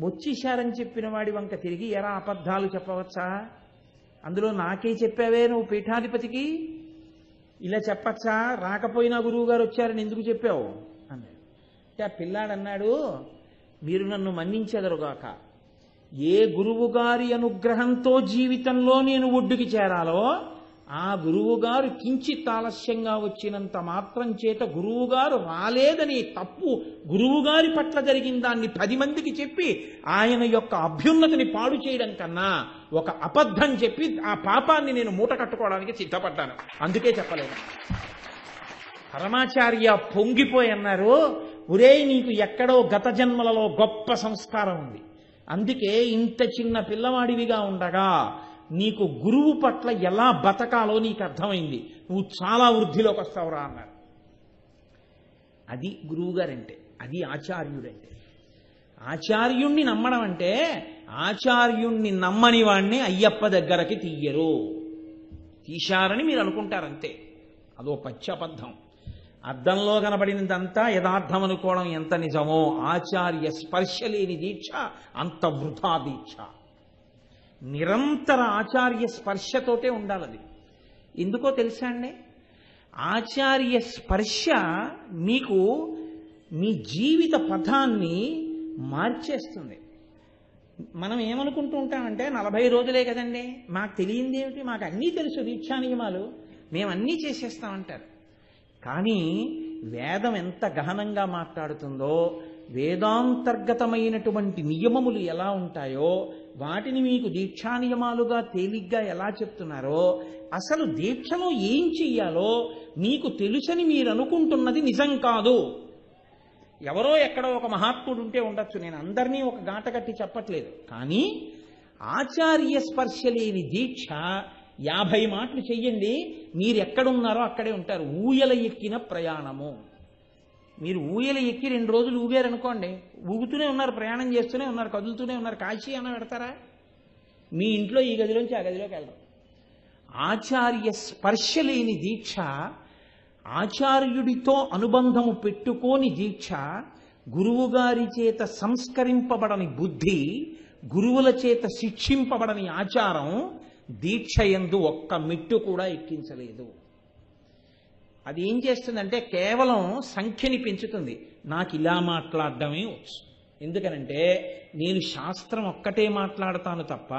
వచ్చేశారని చెప్పిన వాడి వంక తిరిగి ఎరా అబద్ధాలు చెప్పవచ్చా? అందులో నాకే చెప్పావే నువ్వు పీఠాధిపతికి, ఇలా చెప్పచ్చా? రాకపోయినా గురువు గారు వచ్చారని ఎందుకు చెప్పావు అన్నాడు. అంటే ఆ పిల్లాడు అన్నాడు, మీరు నన్ను మన్నించెదరుగాక, ఏ గురువుగారి అనుగ్రహంతో జీవితంలో నేను ఒడ్డుకి చేరాలో ఆ గురువుగారు కించిత్ ఆలస్యంగా వచ్చినంత మాత్రం చేత గురువుగారు రాలేదని తప్పు గురువుగారి పట్ల జరిగిన దాన్ని 10 మందికి చెప్పి ఆయన యొక్క అభ్యున్నతిని పాడు చేయడం కన్నా ఒక అబద్ధం చెప్పి ఆ పాపాన్ని నేను మూట కట్టుకోవడానికి సిద్ధపడ్డాను, అందుకే చెప్పలేదు. పరమాచార్య పొంగిపోయి అన్నారు, ఒరే నీకు ఎక్కడో గత జన్మలలో గొప్ప సంస్కారం ఉంది, అందుకే ఇంత చిన్న పిల్లవాడివిగా ఉండగా నీకు గురువు పట్ల ఎలా బతకాలో నీకు అర్థమైంది, నువ్వు చాలా వృద్ధిలోకి వస్తావురా అన్నారు. అది గురువుగారంటే, అది ఆచార్యుడంటే. ఆచార్యుణ్ణి నమ్మడం అంటే ఆచార్యుణ్ణి నమ్మని వాణ్ణి అయ్యప్ప దగ్గరకి తీయరు. తీశారని మీరు అనుకుంటారంతే, అదో పచ్చబద్ధం. అద్దంలో కనబడినదంతా యథార్థం అనుకోవడం ఎంత నిజమో ఆచార్య స్పర్శ లేని దీక్ష అంత వృథా దీక్ష. నిరంతర ఆచార్య స్పర్శతోటే ఉండాలి. ఎందుకో తెలుసా అండి, ఆచార్య స్పర్శ మీకు మీ జీవిత పథాన్ని మార్చేస్తుంది. మనం ఏమనుకుంటూ ఉంటామంటే 40 రోజులే కదండి, మాకు తెలియంది ఏమిటి, మాకు అన్నీ తెలుసు దీక్షా నియమాలు, మేము అన్నీ చేసేస్తామంటారు. కానీ వేదం ఎంత గహనంగా మాట్లాడుతుందో, వేదాంతర్గతమైనటువంటి నియమములు ఎలా ఉంటాయో వాటిని మీకు దీక్షా నియమాలుగా తేలిగ్గా ఎలా చెప్తున్నారో, అసలు దీక్షలో ఏం చెయ్యాలో మీకు తెలుసని మీరు అనుకుంటున్నది నిజం కాదు. ఎవరో ఎక్కడో ఒక మహాత్ముడు ఉంటే ఉండొచ్చు, నేను అందరినీ ఒక గాట కట్టి చెప్పట్లేదు. కానీ ఆచార్య స్పర్శ లేని దీక్ష 50 మాటలు చెయ్యండి, మీరు ఎక్కడున్నారో అక్కడే ఉంటారు. ఊయల ఎక్కిన ప్రయాణము. మీరు ఊయల ఎక్కి 2 రోజులు ఊగారనుకోండి, ఊగుతూనే ఉన్నారు, ప్రయాణం చేస్తూనే ఉన్నారు, కదులుతూనే ఉన్నారు. కాశీ అన్న పెడతారా? మీ ఇంట్లో ఈ గదిలోంచి ఆ గదిలోకి వెళ్ళరు. ఆచార్య స్పర్శ లేని దీక్ష, ఆచార్యుడితో అనుబంధము పెట్టుకోని దీక్ష, గురువుగారి చేత సంస్కరింపబడని బుద్ధి, గురువుల చేత శిక్షింపబడని ఆచారం దీక్ష యందు ఒక్క మెట్టు కూడా ఎక్కించలేదు. అది ఏం చేస్తుందంటే కేవలం సంఖ్యని పెంచుతుంది. నాకు ఇలా మాట్లాడడమే వచ్చు. ఎందుకనంటే నేను శాస్త్రం ఒక్కటే మాట్లాడతాను తప్ప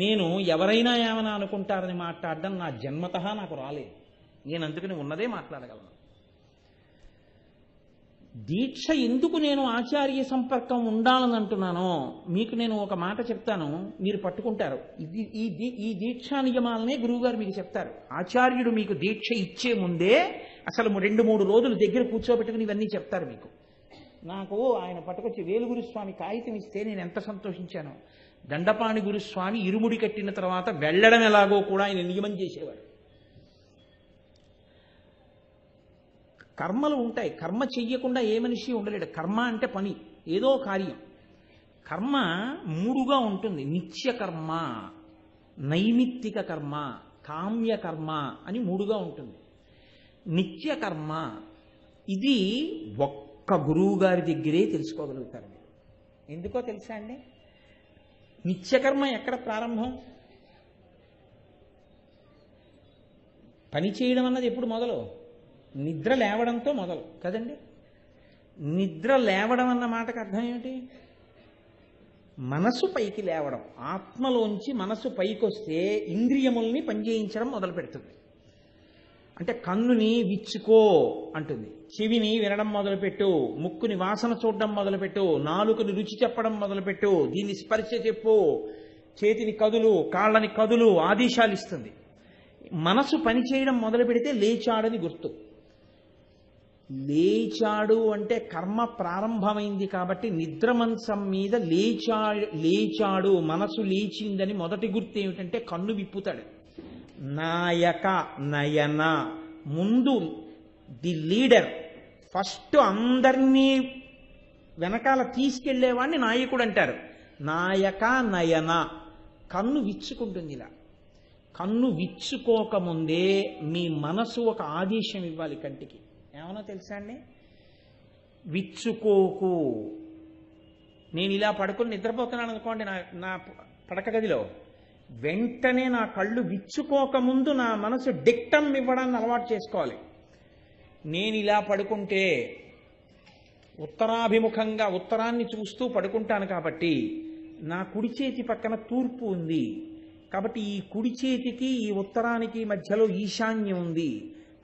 నేను ఎవరైనా ఏమైనా అనుకుంటారని మాట్లాడడం నా జన్మతః నాకు రాలేదు. నేను అందుకని ఉన్నదే మాట్లాడగలను. దీక్ష ఎందుకు నేను ఆచార్య సంపర్కం ఉండాలని అంటున్నానో మీకు నేను ఒక మాట చెప్తాను, మీరు పట్టుకుంటారు. ఈ దీక్షా నియమాలనే గురువుగారు మీకు చెప్తారు. ఆచార్యుడు మీకు దీక్ష ఇచ్చే ముందే అసలు 2-3 రోజులు దగ్గర కూర్చోబెట్టుకుని ఇవన్నీ చెప్తారు మీకు. నాకు ఆయన పట్టుకొచ్చి వేలుగురుస్వామి కాగితం ఇస్తే నేను ఎంత సంతోషించాను. దండపాణి గురుస్వామి ఇరుముడి కట్టిన తర్వాత వెళ్ళడం ఎలాగో కూడా ఆయన నియమం చేసేవాడు. కర్మలు ఉంటాయి, కర్మ చెయ్యకుండా ఏ మనిషి ఉండలేడు. కర్మ అంటే పని, ఏదో కార్యం. కర్మ 3గా ఉంటుంది. నిత్య కర్మ, నైమిత్తిక కర్మ, కామ్య కర్మ అని 3గా ఉంటుంది. నిత్య కర్మ ఇది ఒక్క గురువు గారి దగ్గరే తెలుసుకోగలుగుతారు మీరు. ఎందుకో తెలుసా అండి, నిత్యకర్మ ఎక్కడ ప్రారంభం? పని చేయడం అన్నది ఎప్పుడు మొదలు? నిద్ర లేవడంతో మొదలు కదండి. నిద్ర లేవడం అన్న మాటకు అర్థం ఏమిటి? మనసు పైకి లేవడం. ఆత్మలోంచి మనసు పైకి వస్తే ఇంద్రియముల్ని పనిచేయించడం మొదలు పెడుతుంది. అంటే కన్నుని విచ్చుకో అంటుంది, చెవిని వినడం మొదలుపెట్టు, ముక్కుని వాసన చూడడం మొదలుపెట్టు, నాలుకని రుచి చెప్పడం మొదలుపెట్టు, దీన్ని స్పర్శ చెప్పు, చేతిని కదులు, కాళ్ళని కదులు ఆదేశాలు ఇస్తుంది. మనసు పనిచేయడం మొదలు పెడితే లేచాడని గుర్తు. లేచాడు అంటే కర్మ ప్రారంభమైంది కాబట్టి నిద్ర మంచం మీద లేచాడు, మనసు లేచిందని మొదటి గుర్తు ఏమిటంటే కన్ను విప్పుతాడు. నాయక నయన, ముందు ది లీడర్, ఫస్ట్ అందరినీ వెనకాల తీసుకెళ్లేవాడిని నాయకుడు అంటారు. నాయక నయన, కన్ను విచ్చుకుంటుంది. ఇలా కన్ను విచ్చుకోకముందే మీ మనసు ఒక ఆదేశం ఇవ్వాలి కంటికి. ఏమన్నా తెలుసా అండి? విచ్చుకోకు. నేను ఇలా పడుకుని నిద్రపోతున్నాను అనుకోండి నా పడక గదిలో, వెంటనే నా కళ్ళు విచ్చుకోకముందు నా మనసు డిక్టం ఇవ్వడాన్ని అలవాటు చేసుకోవాలి. నేను ఇలా పడుకుంటే ఉత్తరాభిముఖంగా ఉత్తరాన్ని చూస్తూ పడుకుంటాను కాబట్టి నా కుడి చేతి పక్కన తూర్పు ఉంది కాబట్టి ఈ కుడి చేతికి ఈ ఉత్తరానికి మధ్యలో ఈశాన్యం ఉంది.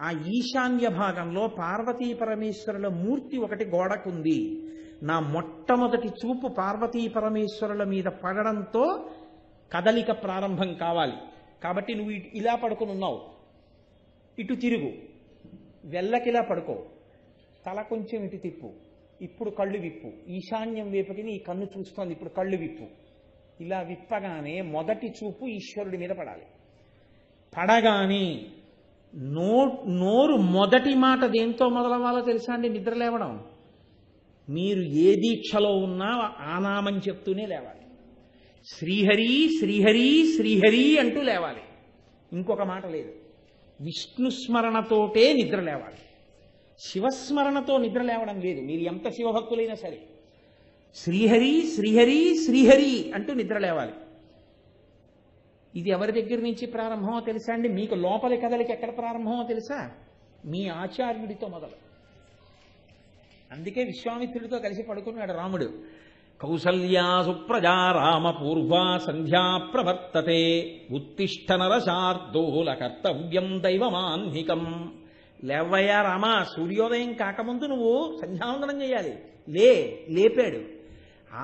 ఆ ఈశాన్య భాగంలో పార్వతీ పరమేశ్వరుల మూర్తి ఒకటి గోడకుంది. నా మొట్టమొదటి చూపు పార్వతీ పరమేశ్వరుల మీద పడడంతో కదలిక ప్రారంభం కావాలి. కాబట్టి నువ్వు ఇలా పడుకుని ఉన్నావు, ఇటు తిరుగు, వెళ్ళకిలా పడుకో, తల కొంచెం ఇటు తిప్పు, ఇప్పుడు కళ్ళు విప్పు, ఈశాన్యం వైపుకి ఈ కన్ను చూస్తోంది, ఇప్పుడు కళ్ళు విప్పు. ఇలా విప్పగానే మొదటి చూపు ఈశ్వరుడి మీద పడాలి. పడగానే నోరు మొదటి మాట దేంతో మొదలవ్వాలో తెలుసా అండి? నిద్ర లేవడం. మీరు ఏ దీక్షలో ఉన్నా ఆ నామం చెప్తూనే లేవాలి. శ్రీహరి శ్రీహరి శ్రీహరి అంటూ లేవాలి. ఇంకొక మాట లేదు. విష్ణుస్మరణతోటే నిద్ర లేవాలి. శివస్మరణతో నిద్ర లేవడం లేదు. మీరు ఎంత శివభక్తులైనా సరే శ్రీహరి శ్రీహరి శ్రీహరి అంటూ నిద్ర లేవాలి. ఇది ఎవరి దగ్గర నుంచి ప్రారంభమో తెలుసా అండి? మీకు లోపలి కదలికి ఎక్కడ ప్రారంభమో తెలుసా? మీ ఆచార్యుడితో మొదలు. అందుకే విశ్వామిత్రుడితో కలిసి పడుకున్నాడు రాముడు. కౌసల్యా సుప్రజా రామ పూర్వా సంధ్యా ప్రవర్తతే ఉత్తిష్ట నరశార్దూల కర్తవ్యం దైవమాన్హికం. లేవయ్యా రామ, సూర్యోదయం కాకముందు నువ్వు సంధ్యావందనం చేయాలి. లేపాడు.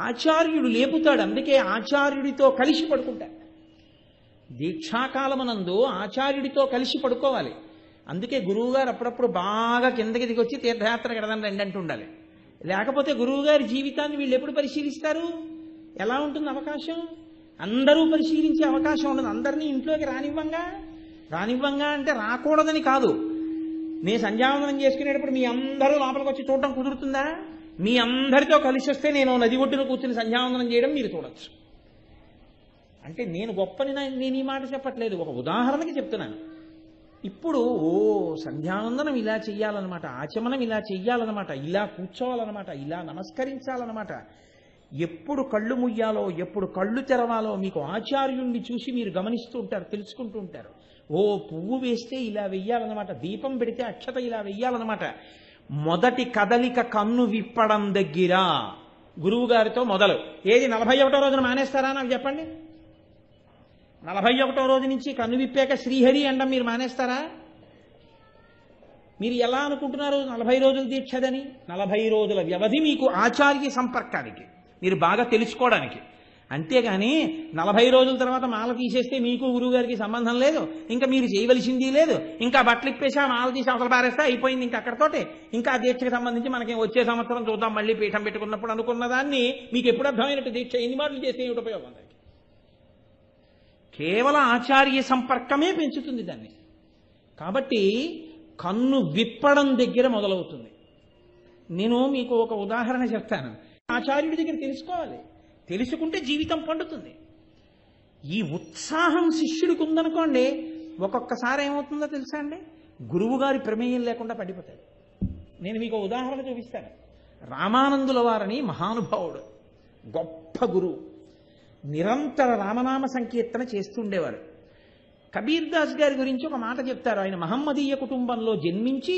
ఆచార్యుడు లేపుతాడు. అందుకే ఆచార్యుడితో కలిసి పడుకుంటాడు. దీక్షాకాలమునందు ఆచార్యుడితో కలిసి పడుకోవాలి. అందుకే గురువుగారు అప్పుడప్పుడు బాగా కిందకి దిగొచ్చి తీర్థయాత్ర కడదాం రండి అంటూ ఉండాలి. లేకపోతే గురువుగారి జీవితాన్ని వీళ్ళు ఎప్పుడు పరిశీలిస్తారు? ఎలా ఉంటుంది అవకాశం? అందరూ పరిశీలించే అవకాశం ఉండదు. అందరినీ ఇంట్లోకి రానివ్వంగా అంటే రాకూడదని కాదు. నేను సంధ్యావందనం చేసుకునేటప్పుడు మీ అందరూ లోపలికి వచ్చి చూడటం కుదురుతుందా? మీ అందరితో కలిసి వస్తే నేను నది ఒడ్డున కూర్చుని సంధ్యావందనం చేయడం మీరు చూడొచ్చు. అంటే నేను గొప్పని నేను ఈ మాట చెప్పట్లేదు, ఒక ఉదాహరణకి చెప్తున్నాను. ఇప్పుడు సంధ్యావందనం ఇలా చెయ్యాలన్నమాట, ఆచమనం ఇలా చెయ్యాలన్నమాట, ఇలా కూర్చోవాలన్నమాట, ఇలా నమస్కరించాలన్నమాట. ఎప్పుడు కళ్ళు ముయ్యాలో ఎప్పుడు కళ్ళు తెరవాలో మీకు ఆచార్యుణ్ణి చూసి మీరు గమనిస్తూ ఉంటారు, తెలుసుకుంటూ ఉంటారు. పువ్వు వేస్తే ఇలా వెయ్యాలన్నమాట, దీపం పెడితే అక్షత ఇలా వెయ్యాలన్నమాట. మొదటి కదలిక కన్ను విప్పడం దగ్గర గురువు గారితో మొదలు. ఏది 41వ రోజున మానేస్తారా నాకు చెప్పండి? 41వ రోజు నుంచి కన్ను విప్పాక శ్రీహరి అండం మీరు మానేస్తారా? మీరు ఎలా అనుకుంటున్నారు 40 రోజుల దీక్షదని? 40 రోజుల వ్యవధి మీకు ఆచార్య సంపర్కానికి, మీరు బాగా తెలుసుకోవడానికి. అంతేగాని 40 రోజుల తర్వాత మాల తీసేస్తే మీకు గురువుగారికి సంబంధం లేదు, ఇంకా మీరు చేయవలసింది లేదు, ఇంకా బట్టలు ఇప్పేసి ఆ మాల తీసి అవతల పారేస్తే అయిపోయింది ఇంకా అక్కడతోటే. ఇంకా ఆ దీక్షకు సంబంధించి మనకి వచ్చే సంవత్సరం చూద్దాం మళ్ళీ పీఠం పెట్టుకున్నప్పుడు అనుకున్న దాన్ని మీకు ఎప్పుడు అర్థమైనట్టు దీక్ష ఎన్ని మాటలు చేస్తే ఏమిటి ఉపయోగం? కేవలం ఆచార్య సంపర్కమే పెంచుతుంది దాన్ని. కాబట్టి కన్ను విప్పడం దగ్గర మొదలవుతుంది. నేను మీకు ఒక ఉదాహరణ చెప్తాను. ఆచార్యుడి దగ్గర తెలుసుకోవాలి, తెలుసుకుంటే జీవితం పండుతుంది. ఈ ఉత్సాహం శిష్యుడికి ఉందనుకోండి, ఒక్కొక్కసారి ఏమవుతుందో తెలుసా అండి? గురువు గారి ప్రమేయం లేకుండా పడిపోతాడు. నేను మీకు ఉదాహరణ చూపిస్తాను. రామానందుల వారని మహానుభావుడు, గొప్ప గురువు, నిరంతర రామనామ సంకీర్తన చేస్తుండేవారు. కబీర్ దాస్ గారి గురించి ఒక మాట చెప్తారు. ఆయన మహమ్మదీయ కుటుంబంలో జన్మించి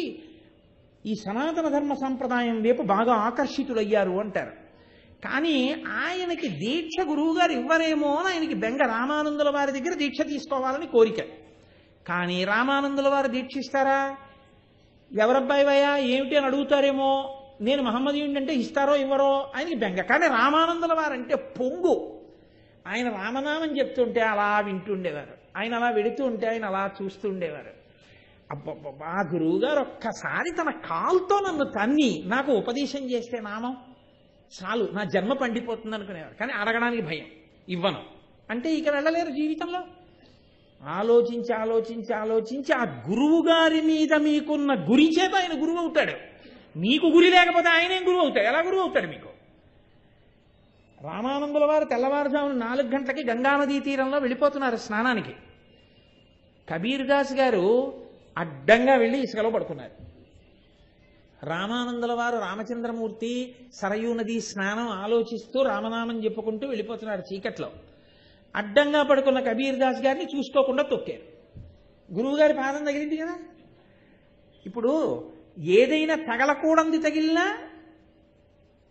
ఈ సనాతన ధర్మ సంప్రదాయం వైపు బాగా ఆకర్షితులయ్యారు అంటారు. కానీ ఆయనకి దీక్ష గురువు గారు ఇవ్వరేమో అని ఆయనకి బెంగ. రామానందుల వారి దగ్గర దీక్ష తీసుకోవాలని కోరిక. కానీ రామానందుల వారు దీక్షిస్తారా? ఎవరబ్బాయివయ్యా ఏమిటి అని అడుగుతారేమో, నేను మహమ్మదీయుడిని అంటే ఇస్తారో ఇవ్వరో ఆయనకి బెంగ. కానీ రామానందుల వారంటే పొంగు. ఆయన రామనామం చెప్తుంటే అలా వింటుండేవారు, ఆయన అలా వెడుతూ ఉంటే ఆయన అలా చూస్తుండేవారు. అబ్బబ్బా, గురువు గారు ఒక్కసారి తన కాలుతో నన్ను తన్ని నాకు ఉపదేశం చేస్తే నామం చాలు, నా జన్మ పండిపోతుంది అనుకునేవారు. కానీ అడగడానికి భయం, ఇవ్వను అంటే ఇక వెళ్ళలేరు జీవితంలో. ఆలోచించి ఆలోచించి ఆలోచించి ఆ గురువు గారి మీద మీకున్న గురి చేత ఆయన గురువు అవుతాడు. మీకు గురి లేకపోతే ఆయనేం గురువు అవుతాడు? ఎలా గురువు అవుతాడు మీకు? రామానందుల వారు తెల్లవారుజామున 4 గంటలకి గంగానదీ తీరంలో వెళ్ళిపోతున్నారు స్నానానికి. కబీర్ దాస్ గారు అడ్డంగా వెళ్ళి ఇసుకలో పడుకున్నారు. రామానందుల వారు రామచంద్రమూర్తి సరయూ నది స్నానం ఆలోచిస్తూ రామనామం చెప్పుకుంటూ వెళ్ళిపోతున్నారు చీకట్లో. అడ్డంగా పడుకున్న కబీర్ దాస్ గారిని చూసుకోకుండా తొక్కారు. గురువుగారి పాదం తగిలింది కదా. ఇప్పుడు ఏదైనా తగలకూడంది తగిలినా,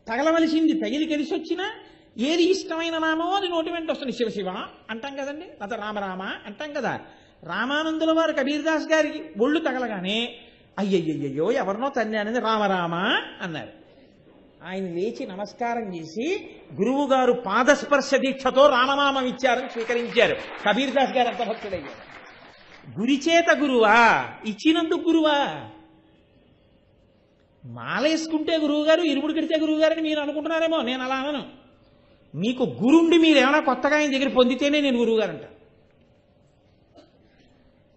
తగలవలసింది తగిలి కలిసి వచ్చినా ఏది ఇష్టమైన నామో అది నోటి వెంట వస్తుంది. శివశివ అంటాం కదండి, లేదా రామరామ అంటాం కదా. రామానందుల వారు కబీర్ దాస్ గారికి ఒళ్ళు తగలగానే అయ్యయ్యయ్యో ఎవరినో తన్నానని రామరామ అన్నారు. ఆయన లేచి నమస్కారం చేసి గురువు గారు పాదస్పర్శ దీక్షతో రామనామం ఇచ్చారని స్వీకరించారు. కబీర్ దాస్ గారు అంత భక్తుడయ్యారు. గురిచేత గురువా, ఇచ్చినందుకు గురువా? మాలేసుకుంటే గురువు గారు, ఇరుముడు కడితే గురువు గారని మీరు అనుకుంటున్నారేమో. నేను అలా అనను. మీకు గురుండి మీరు ఏమైనా కొత్తగా ఆయన దగ్గర పొందితేనే నేను గురువు గారు అంట.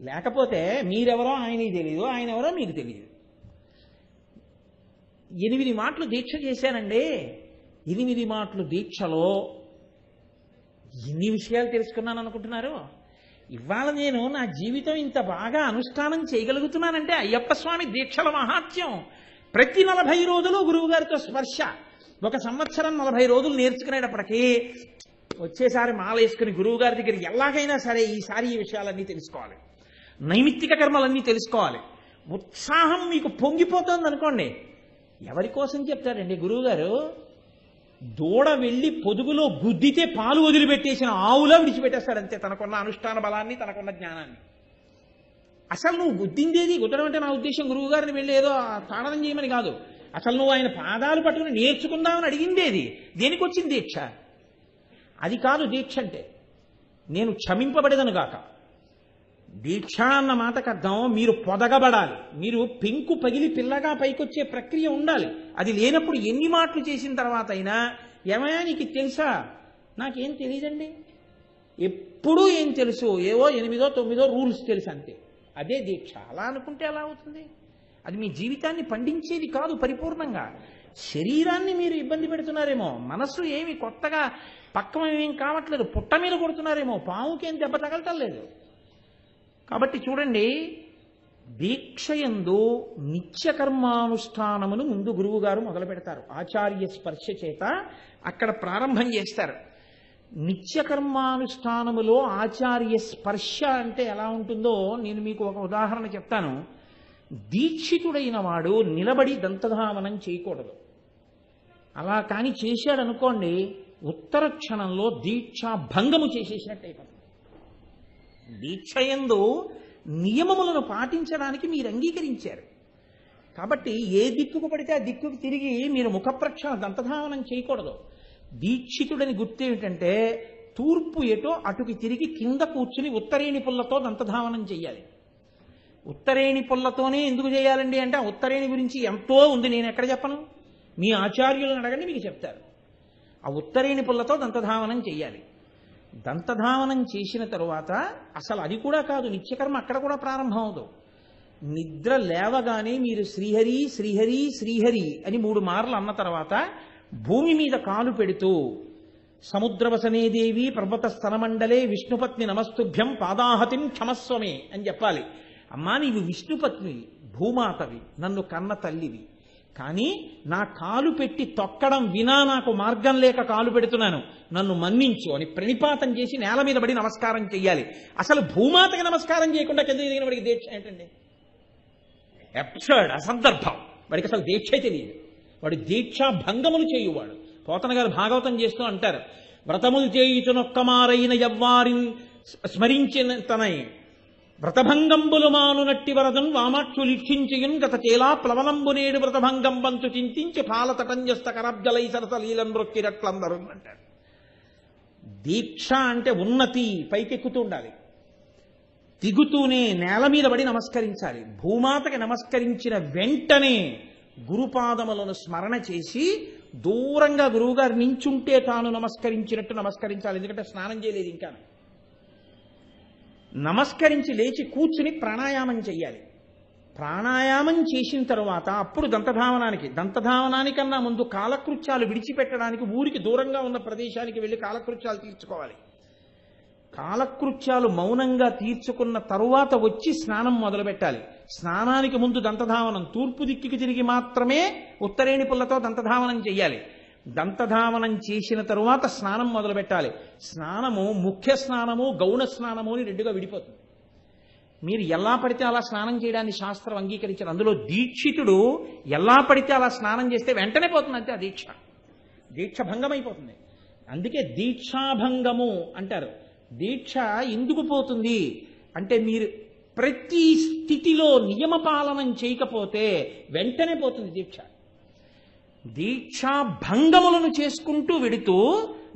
లేకపోతే మీరెవరో ఆయనకి తెలియదు, ఆయన ఎవరో మీకు తెలియదు. 8 మాటలు దీక్ష చేశానండి. 8 మాటలు దీక్షలో ఎన్ని విషయాలు తెలుసుకున్నాను అనుకుంటున్నారు? ఇవాళ నేను నా జీవితం ఇంత బాగా అనుష్ఠానం చేయగలుగుతున్నానంటే అయ్యప్ప స్వామి దీక్షల మహాత్యం. ప్రతి 40 రోజులు గురువుగారితో స్పర్శ. 1 సంవత్సరం 40 రోజులు నేర్చుకునేటప్పటికీ వచ్చేసారి మాల వేసుకుని గురువుగారి దగ్గర ఎలాగైనా సరే ఈసారి ఈ విషయాలన్నీ తెలుసుకోవాలి, నైమిత్తిక కర్మలన్నీ తెలుసుకోవాలి. ఉత్సాహం మీకు పొంగిపోతుంది అనుకోండి. ఎవరి కోసం చెప్తారండి గురువుగారు? దూడ వెళ్ళి పొదుగులో గుద్దితే పాలు వదిలిపెట్టేసిన ఆవులా విడిచిపెట్టేస్తాడంతే తనకున్న అనుష్ఠాన బలాన్ని, తనకున్న జ్ఞానాన్ని. అసలు నువ్వు గుద్దిందేది, గుద్దడం అంటే నా ఉద్దేశం గురువుగారిని వెళ్ళి ఏదో తాడనం చేయమని కాదు. అసలు నువ్వు ఆయన పాదాలు పట్టుకుని నేర్చుకుందామని అడిగిందేది. దేనికి వచ్చింది దీక్ష? అది కాదు దీక్ష అంటే. నేను క్షమింపబడేదను గాక. దీక్ష అన్న మాటకు అర్థం మీరు పొదగబడాలి, మీరు పెంకు పగిలి పిల్లగా పైకొచ్చే ప్రక్రియ ఉండాలి. అది లేనప్పుడు ఎన్ని మాటలు చేసిన తర్వాత అయినా ఏమయ్యా నీకు తెలుసా? నాకేం తెలియదండి. ఎప్పుడూ ఏం తెలుసు, ఏవో 8, 9 రూల్స్ తెలుసు అంతే. అదే దీక్ష. అలా అనుకుంటే ఎలా అవుతుంది? అది మీ జీవితాన్ని పండించేది కాదు పరిపూర్ణంగా. శరీరాన్ని మీరు ఇబ్బంది పెడుతున్నారేమో, మనస్సు ఏమి కొత్తగా పక్కన ఏం కావట్లేదు, పుట్ట మీద కొడుతున్నారేమో, పాముకేం దెబ్బ తగలటం లేదు. కాబట్టి చూడండి, దీక్షయందు నిత్యకర్మానుష్ఠానమును ముందు గురువుగారు మొదలు పెడతారు. ఆచార్య స్పర్శ చేత అక్కడ ప్రారంభం చేస్తారు. నిత్యకర్మానుష్ఠానములో ఆచార్య స్పర్శ అంటే ఎలా ఉంటుందో నేను మీకు ఒక ఉదాహరణ చెప్తాను. దీక్షితుడైన వాడు నిలబడి దంతధావనం చేయకూడదు. అలా కానీ చేశాడనుకోండి, ఉత్తర క్షణంలో దీక్షా భంగము చేసేసినట్టు అయిపోతుంది. దీక్షయందు నియమములను పాటించడానికి మీరు అంగీకరించారు కాబట్టి ఏ దిక్కుకు పడితే ఆ దిక్కుకు తిరిగి మీరు ముఖప్రక్షణ దంతధావనం చేయకూడదు. దీక్షితుడని గుర్తేమిటంటే తూర్పు ఎటో అటుకి తిరిగి కింద కూర్చుని ఉత్తరేణి పుల్లతో దంతధావనం చెయ్యాలి. ఉత్తరేణి పుల్లతోనే ఎందుకు చేయాలండి అంటే ఆ ఉత్తరేణి గురించి ఎంతో ఉంది, నేను ఎక్కడ చెప్పను, మీ ఆచార్యులను అడగండి మీకు చెప్తారు. ఆ ఉత్తరేణి పుల్లతో దంతధావనం చెయ్యాలి. దంతధావనం చేసిన తరువాత అసలు అది కూడా కాదు, నిత్యకర్మ అక్కడ కూడా ప్రారంభం అవదు. నిద్ర లేవగానే మీరు శ్రీహరి శ్రీహరి శ్రీహరి అని 3 మార్లు అన్న తర్వాత భూమి మీద కాలు పెడుతూ సముద్రవసనే దేవి పర్వత స్తనమండలే విష్ణుపత్ని నమస్తుభ్యం పాదాహతిం క్షమస్వమే అని చెప్పాలి. అమ్మా నీవు విష్ణుపత్నివి, భూమాతవి, నన్ను కన్న తల్లివి, కానీ నా కాలు పెట్టి తొక్కడం వినా నాకు మార్గం లేక కాలు పెడుతున్నాను, నన్ను మన్నించు అని ప్రణిపాతం చేసి నేల మీద పడి నమస్కారం చెయ్యాలి. అసలు భూమాతకి నమస్కారం చేయకుండా కింద దిగిన వాడికి దీక్ష ఏంటండి? అబ్సర్డ్, అసందర్భం. వాడికి అసలు దీక్ష తెలియదు. వాడు దీక్షా భంగములు చేయువాడు. పోతన గారు భాగవతం చేస్తూ అంటారు, వ్రతములు చేయుచునొక్కమారైన ఎవ్వారి స్మరించిన తనై వ్రతభంగంబులు మానునట్టి వరదన్ వామాక్షులిక్షించియున్ గత చేలా ప్లవనంబునేడు వ్రతభంగం బంతు చింతించి పాలతటంజస్త కరబ్జలై సరసలీలం రొక్కిరట్లందరూ అంటారు. దీక్ష అంటే ఉన్నతి, పైకెక్కుతూ ఉండాలి. దిగుతూనే నేల మీద పడి నమస్కరించాలి. భూమాతకి నమస్కరించిన వెంటనే గురుపాదములను స్మరణ చేసి దూరంగా గురువుగారు నించుంటే తాను నమస్కరించినట్టు నమస్కరించాలి. ఎందుకంటే స్నానం చేయలేదు ఇంకా. నమస్కరించి లేచి కూర్చుని ప్రాణాయామం చెయ్యాలి. ప్రాణాయామం చేసిన తరువాత అప్పుడు దంతధావనానికన్నా ముందు కాలకృత్యాలు విడిచిపెట్టడానికి ఊరికి దూరంగా ఉన్న ప్రదేశానికి వెళ్ళి కాలకృత్యాలు తీర్చుకోవాలి. కాలకృత్యాలు మౌనంగా తీర్చుకున్న తరువాత వచ్చి స్నానం మొదలు పెట్టాలి. స్నానానికి ముందు దంతధావనం, తూర్పు దిక్కుకి తిరిగి మాత్రమే ఉత్తరేణి పుల్లతో దంతధావనం చెయ్యాలి. దంతధావనం చేసిన తరువాత స్నానం మొదలు పెట్టాలి. స్నానము ముఖ్య స్నానము, గౌణ స్నానము అని 2గా విడిపోతుంది. మీరు ఎలా పడితే అలా స్నానం చేయడాన్ని శాస్త్రం అంగీకరించారు. అందులో దీక్షితుడు ఎలా పడితే అలా స్నానం చేస్తే వెంటనే పోతుంది అంతే, ఆ దీక్ష భంగమైపోతుంది. అందుకే దీక్షాభంగము అంటారు. దీక్ష ఎందుకు పోతుంది అంటే మీరు ప్రతి స్థితిలో నియమ పాలనం చేయకపోతే వెంటనే పోతుంది దీక్ష. దీక్షా భంగములను చేసుకుంటూ వెడుతూ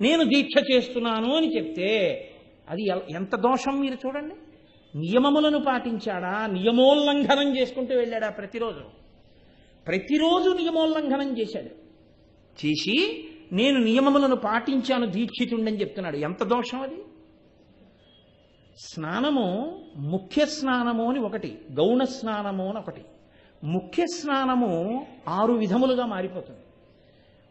నేను దీక్ష చేస్తున్నాను అని చెప్తే అది ఎంత దోషం మీరు చూడండి. నియమములను పాటించాడా, నియమోల్లంఘనం చేసుకుంటూ వెళ్ళాడా? ప్రతిరోజు నియమోల్లంఘనం చేశాడు. చేసి నేను నియమములను పాటించాను దీక్షితుండని చెప్తున్నాడు. ఎంత దోషం అది. స్నానము ముఖ్య స్నానము అని ఒకటి, గౌణ స్నానము అని ఒకటి. ముఖ్య స్నానము 6 విధములుగా మారిపోతుంది.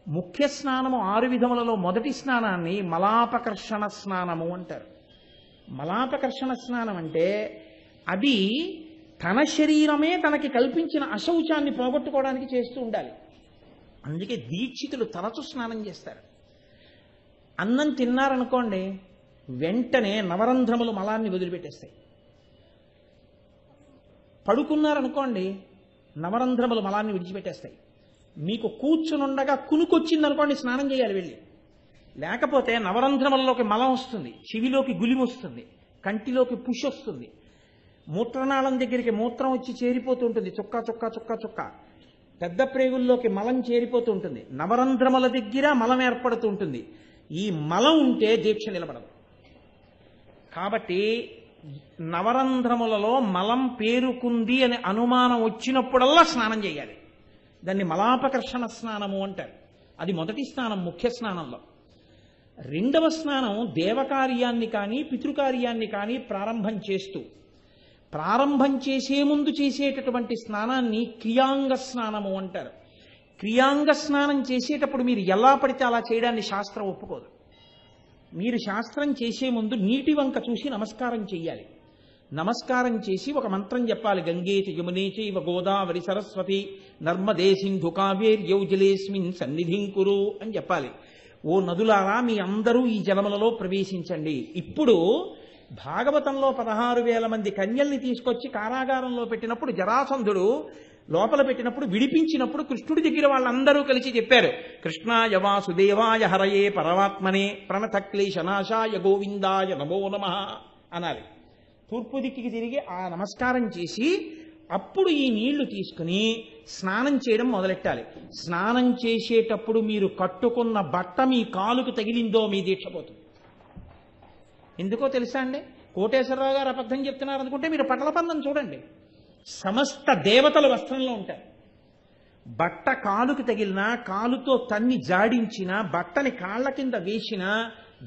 ముఖ్య స్నానము 6 విధములలో మొదటి స్నానాన్ని మలాపకర్షణ స్నానము అంటారు. మలాపకర్షణ స్నానం అంటే అది తన శరీరమే తనకి కల్పించిన అశౌచాన్ని పోగొట్టుకోవడానికి చేస్తూ ఉండాలి. అందుకే దీక్షితులు తరచు స్నానం చేస్తారు. అన్నం తిన్నారనుకోండి, వెంటనే నవరంధ్రములు మలాన్ని వదిలిపెట్టేస్తాయి. పడుకున్నారనుకోండి, నవరంధ్రములు మలాన్ని విడిచిపెట్టేస్తాయి. మీకు కూర్చునుండగా కునుకొచ్చిందనుకోండి, స్నానం చేయాలి వెళ్ళి. లేకపోతే నవరంధ్రములలోకి మలం వస్తుంది, చెవిలోకి గులిమి వస్తుంది, కంటిలోకి పుష్ వస్తుంది, మూత్రనాళం దగ్గరికి మూత్రం వచ్చి చేరిపోతూ ఉంటుంది, చుక్క చుక్క చుక్క చుక్క. పెద్ద ప్రేగుల్లోకి మలం చేరిపోతూ ఉంటుంది, నవరంధ్రముల దగ్గర మలం ఏర్పడుతూ ఉంటుంది. ఈ మలం ఉంటే దీక్ష నిలబడదు. కాబట్టి నవరంధ్రములలో మలం పేరుకుంది అనే అనుమానం వచ్చినప్పుడల్లా స్నానం చేయాలి. దాన్ని మలాపకర్షణ స్నానము అంటారు. అది మొదటి స్నానం, ముఖ్య స్నానంలో. రెండవ స్నానం దేవకార్యాన్ని కానీ పితృకార్యాన్ని కానీ ప్రారంభం చేసే ముందు చేసేటటువంటి స్నానాన్ని క్రియాంగ స్నానము అంటారు. క్రియాంగ స్నానం చేసేటప్పుడు మీరు ఎలా పడితే అలా చేయడాన్ని శాస్త్రం ఒప్పుకోదు. మీరు శాస్త్రం చేసే ముందు నీటి వంక చూసి నమస్కారం చెయ్యాలి. నమస్కారం చేసి ఒక మంత్రం చెప్పాలి. గంగేతి యమునేచి ఇవ గోదావరి సరస్వతి నర్మదే సింధు కావేర్యౌ జలేస్మిన్ సన్నిధిం కురు అని చెప్పాలి. ఓ నదులారా, మీ అందరూ ఈ జలములలో ప్రవేశించండి. ఇప్పుడు భాగవతంలో 16,000 మంది కన్యల్ని తీసుకొచ్చి కారాగారంలో పెట్టినప్పుడు, జరాసంధుడు లోపల పెట్టినప్పుడు, విడిపించినప్పుడు కృష్ణుడి దగ్గర వాళ్ళందరూ కలిసి చెప్పారు, కృష్ణాయ వాసుదేవాయ హరయే పరమాత్మనే ప్రణత క్లేశనాశాయ గోవిందాయ నమో నమః అనాలి. తూర్పు దిక్కికి తిరిగి ఆ నమస్కారం చేసి అప్పుడు ఈ నీళ్లు తీసుకుని స్నానం చేయడం మొదలెట్టాలి. స్నానం చేసేటప్పుడు మీరు కట్టుకున్న బట్ట మీ కాలుకు తగిలిందో మీ దీక్ష పోతుంది. ఎందుకో తెలుసా అండి? కోటేశ్వరరావు గారు అబద్ధం చెప్తున్నారు అనుకుంటే మీరు పటలపందం చూడండి. సమస్త దేవతలు వస్త్రంలో ఉంటారు. బట్ట కాలుకు తగిలినా, కాలుతో తన్ని జాడించినా, బట్టని కాళ్ల కింద వేసినా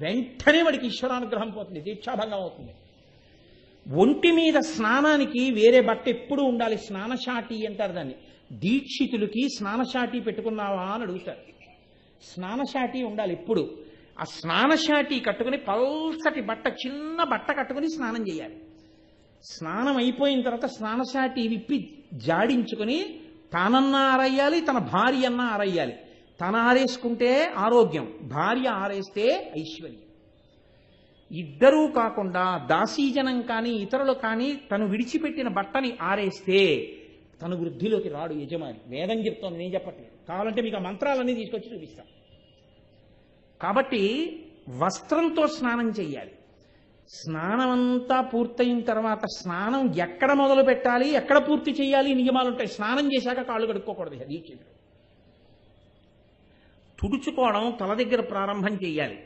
వెంటనే వాడికి ఈశ్వరానుగ్రహం పోతుంది, దీక్షాభంగం అవుతుంది. ఒంటి మీద స్నానానికి వేరే బట్ట ఎప్పుడూ ఉండాలి. స్నానశాటి అంటారు దాన్ని. దీక్షితులకి స్నానశాటి పెట్టుకున్నావా అని అడుగుతారు. స్నానశాటి ఉండాలి ఎప్పుడు. ఆ స్నానశాటి కట్టుకుని పల్సటి బట్ట, చిన్న బట్ట కట్టుకుని స్నానం చేయాలి. స్నానం అయిపోయిన తర్వాత స్నానశాటి విప్పి జాడించుకుని తానన్నా ఆరయ్యాలి, తన భార్య అన్నా ఆరయ్యాలి. తన ఆరేసుకుంటే ఆరోగ్యం, భార్య ఆరేస్తే ఐశ్వర్యం. ఇద్దరూ కాకుండా దాసీజనం కానీ ఇతరులు కానీ తను విడిచిపెట్టిన బట్టని ఆరేస్తే తను వృద్ధిలోకి రాడు యజమాని. వేదం చెప్తోంది, నేను చెప్పట్లేదు. కావాలంటే మీకు ఆ మంత్రాలన్నీ తీసుకొచ్చి చూపిస్తాం. కాబట్టి వస్త్రంతో స్నానం చెయ్యాలి. స్నానమంతా పూర్తయిన తర్వాత స్నానం ఎక్కడ మొదలు పెట్టాలి, ఎక్కడ పూర్తి చేయాలి నియమాలు ఉంటాయి. స్నానం చేశాక కాళ్ళు కడుక్కోకూడదు. దీక్షితుడు తుడుచుకోవడం తల దగ్గర ప్రారంభం చేయాలి.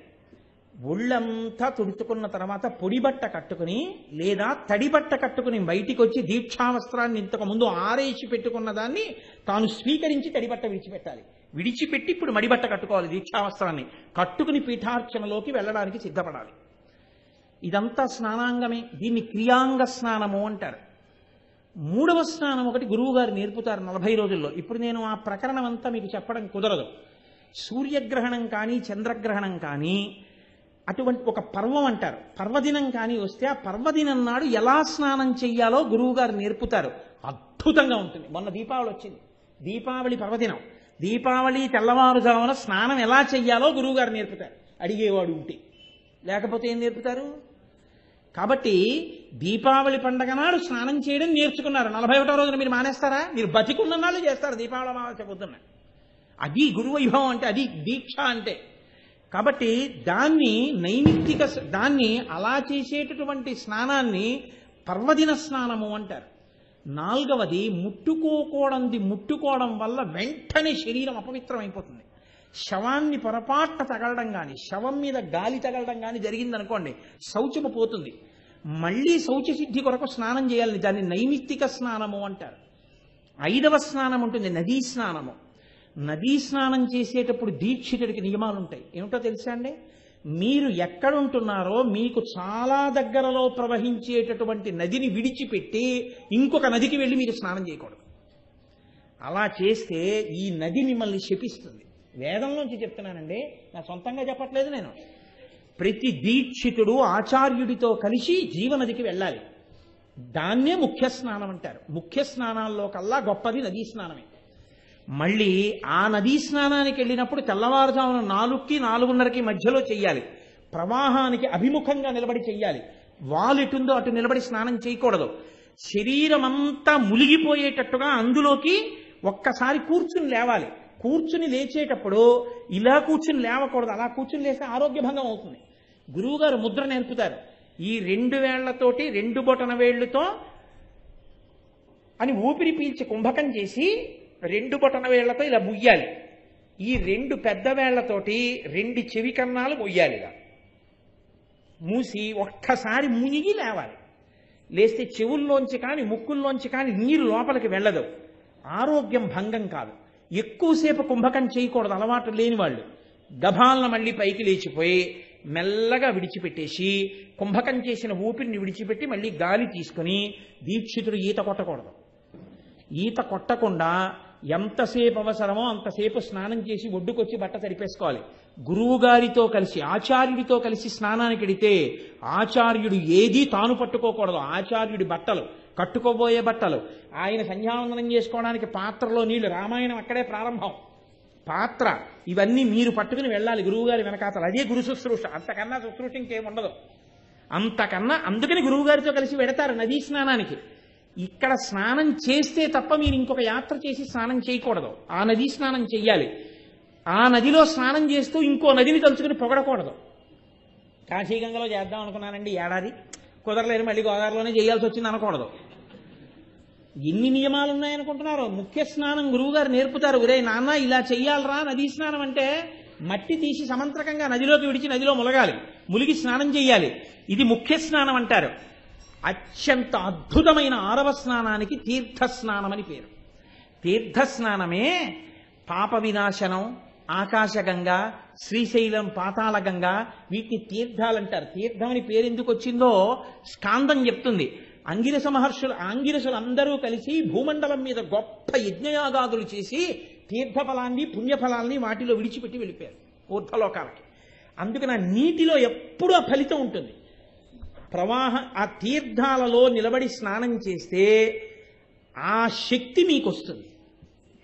ఒళ్ళంతా తుడుచుకున్న తర్వాత పొడి బట్ట కట్టుకుని లేదా తడి బట్ట కట్టుకుని బయటికి వచ్చి దీక్షావస్త్రాన్ని ఇంతకు ముందు ఆరేసి పెట్టుకున్న దాన్ని తాను స్వీకరించి తడి బట్ట విడిచిపెట్టాలి. విడిచిపెట్టి ఇప్పుడు మడిబట్ట కట్టుకోవాలి. దీక్షావస్త్రాన్ని కట్టుకుని పీఠార్చనలోకి వెళ్ళడానికి సిద్ధపడాలి. ఇదంతా స్నానాంగమే. దీన్ని క్రియాంగ స్నానము అంటారు. మూడవ స్నానం ఒకటి గురువుగారు నేర్పుతారు 40 రోజుల్లో. ఇప్పుడు నేను ఆ ప్రకరణం అంతా మీకు చెప్పడం కుదరదు. సూర్యగ్రహణం కానీ చంద్రగ్రహణం కానీ అటువంటి ఒక పర్వం అంటారు, పర్వదినం కానీ వస్తే ఆ పర్వదినం నాడు ఎలా స్నానం చెయ్యాలో గురువుగారు నేర్పుతారు. అద్భుతంగా ఉంటుంది. మొన్న దీపావళి వచ్చింది, దీపావళి పర్వదినం. దీపావళి తెల్లవారుజామున స్నానం ఎలా చెయ్యాలో గురువుగారు నేర్పుతారు, అడిగేవాడు ఉంటే. లేకపోతే ఏం నేర్పుతారు? కాబట్టి దీపావళి పండగ నాడు స్నానం చేయడం నేర్చుకున్నారు. 41వ రోజున మీరు మానేస్తారా? మీరు బతికున్న నాళ్ళు చేస్తారు దీపావళి అమావాస్య పొద్దున్న. అది గురువైభవం అంటే, అది దీక్ష అంటే. కాబట్టి దాన్ని అలా చేసేటటువంటి స్నానాన్ని పర్వదిన స్నానము అంటారు. 4వది ముట్టుకోవడం వల్ల వెంటనే శరీరం అపవిత్రం అయిపోతుంది. శవాన్ని పొరపాటున తగలడం కానీ, శవం మీద గాలి తగలడం కానీ జరిగిందనుకోండి, శౌచము పోతుంది. మళ్ళీ శౌచ సిద్ధి కొరకు స్నానం చేయాలని, దాన్ని నైమిత్తిక స్నానము అంటారు. 5వ స్నానం ఉంటుంది, నదీ స్నానము. నదీ స్నానం చేసేటప్పుడు దీక్షితుడికి నియమాలు ఉంటాయి. ఏమిటో తెలుసా అండి? మీరు ఎక్కడుంటున్నారో మీకు చాలా దగ్గరలో ప్రవహించేటటువంటి నదిని విడిచిపెట్టి ఇంకొక నదికి వెళ్ళి మీరు స్నానం చేయకూడదు. అలా చేస్తే ఈ నది మిమ్మల్ని శపిస్తుంది. వేదంలోంచి చెప్తున్నానండి, నా సొంతంగా చెప్పట్లేదు నేను. ప్రతి దీక్షితుడు ఆచార్యుడితో కలిసి జీవనదికి వెళ్ళాలి. దాన్నే ముఖ్య స్నానం అంటారు. ముఖ్య స్నానాల్లో కల్లా గొప్పది నదీ స్నానమే. మళ్ళీ ఆ నదీ స్నానానికి వెళ్ళినప్పుడు తెల్లవారుజామున 4కి 4:30కి మధ్యలో చెయ్యాలి. ప్రవాహానికి అభిముఖంగా నిలబడి చెయ్యాలి. వాలెటుందో అటు నిలబడి స్నానం చేయకూడదు. శరీరం అంతా మునిగిపోయేటట్టుగా అందులోకి ఒక్కసారి కూర్చుని లేవాలి. కూర్చుని లేచేటప్పుడు ఇలా కూర్చుని లేవకూడదు. అలా కూర్చుని లేస్తే ఆరోగ్య భంగం అవుతుంది. గురువుగారు ముద్ర నేర్పుతారు. ఈ 2 వేళ్లతోటి 2 బొటన వేళ్లతో అని ఊపిరి పీల్చి కుంభకం చేసి 2 బొటన వేళ్లతో ఇలా ముయ్యాలి. ఈ 2 పెద్ద వేళ్లతోటి 2 చెవి కన్నాలు మొయ్యాలి. ఇలా మూసి ఒక్కసారి మునిగి లేవాలి. లేస్తే చెవుల్లోంచి కానీ ముక్కుల్లోంచి కానీ నీరు లోపలికి వెళ్ళదు. ఆరోగ్యం భంగం కాదు. ఎక్కువసేపు కుంభకం చేయకూడదు అలవాటు లేని వాళ్ళు. గభాలను మళ్ళీ పైకి లేచిపోయి మెల్లగా విడిచిపెట్టేసి కుంభకం చేసిన ఊపిరిని విడిచిపెట్టి మళ్ళీ గాలి తీసుకుని దీక్షితుడు ఈత కొట్టకూడదు. ఈత కొట్టకుండా ఎంతసేపు అవసరమో అంతసేపు స్నానం చేసి ఒడ్డుకొచ్చి బట్ట తడిపేసుకోవాలి. గురువు గారితో కలిసి ఆచార్యుడితో కలిసి స్నానానికి వెడితే ఆచార్యుడు ఏదీ తాను పట్టుకోకూడదు. ఆచార్యుడి బట్టలు, కట్టుకోబోయే బట్టలు, ఆయన సంధ్యావందనం చేసుకోవడానికి పాత్రలో నీళ్లు, రామాయణం అక్కడే ప్రారంభం. పాత్ర ఇవన్నీ మీరు పట్టుకుని వెళ్ళాలి గురువుగారి వెనకాతలు. అదే గురు శుశ్రూష. అంతకన్నా శుశ్రూష ఇంకేముండదు. అంతకన్నా అందుకని గురువుగారితో కలిసి వెడతారు నదీ స్నానానికి. ఇక్కడ స్నానం చేస్తే తప్ప మీరు ఇంకొక యాత్ర చేసి స్నానం చేయకూడదు. ఆ నదీ స్నానం చెయ్యాలి. ఆ నదిలో స్నానం చేస్తూ ఇంకో నదిని తలుచుకుని పొగడకూడదు. కాశీగంగలో చేద్దాం అనుకున్నానండి ఏడాది, కుదరలేదు, మళ్ళీ గోదావరిలోనే చేయాల్సి వచ్చింది అనకూడదు. ఎన్ని నియమాలు ఉన్నాయనుకుంటున్నారు? ముఖ్య స్నానం గురువుగారు నేర్పుతారు. ఒరే నాన్న ఇలా చెయ్యాలరా నదీ స్నానం అంటే, మట్టి తీసి సమంత్రకంగా నదిలోకి విడిచి నదిలో ములగాలి, ములిగి స్నానం చెయ్యాలి. ఇది ముఖ్య స్నానం అంటారు. అత్యంత అద్భుతమైన 6వ స్నానానికి తీర్థస్నానం అని పేరు. తీర్థస్నానమే పాప వినాశనం, ఆకాశగంగ, శ్రీశైలం పాతాళగంగ, వీటిని తీర్థాలంటారు. తీర్థం అని పేరు ఎందుకు వచ్చిందో స్కాందం చెప్తుంది. ఆంగిరసులు అందరూ కలిసి భూమండలం మీద గొప్ప యజ్ఞయాగాదులు చేసి తీర్థఫలాన్ని పుణ్యఫలాల్ని వాటిలో విడిచిపెట్టి వెళ్ళిపోయారు ఊర్ధ్వలోకాలకి. అందుకని ఆ నీటిలో ఎప్పుడూ ఆ ఫలితం ఉంటుంది. ఆ తీర్థాలలో నిలబడి స్నానం చేస్తే ఆ శక్తి మీకు వస్తుంది.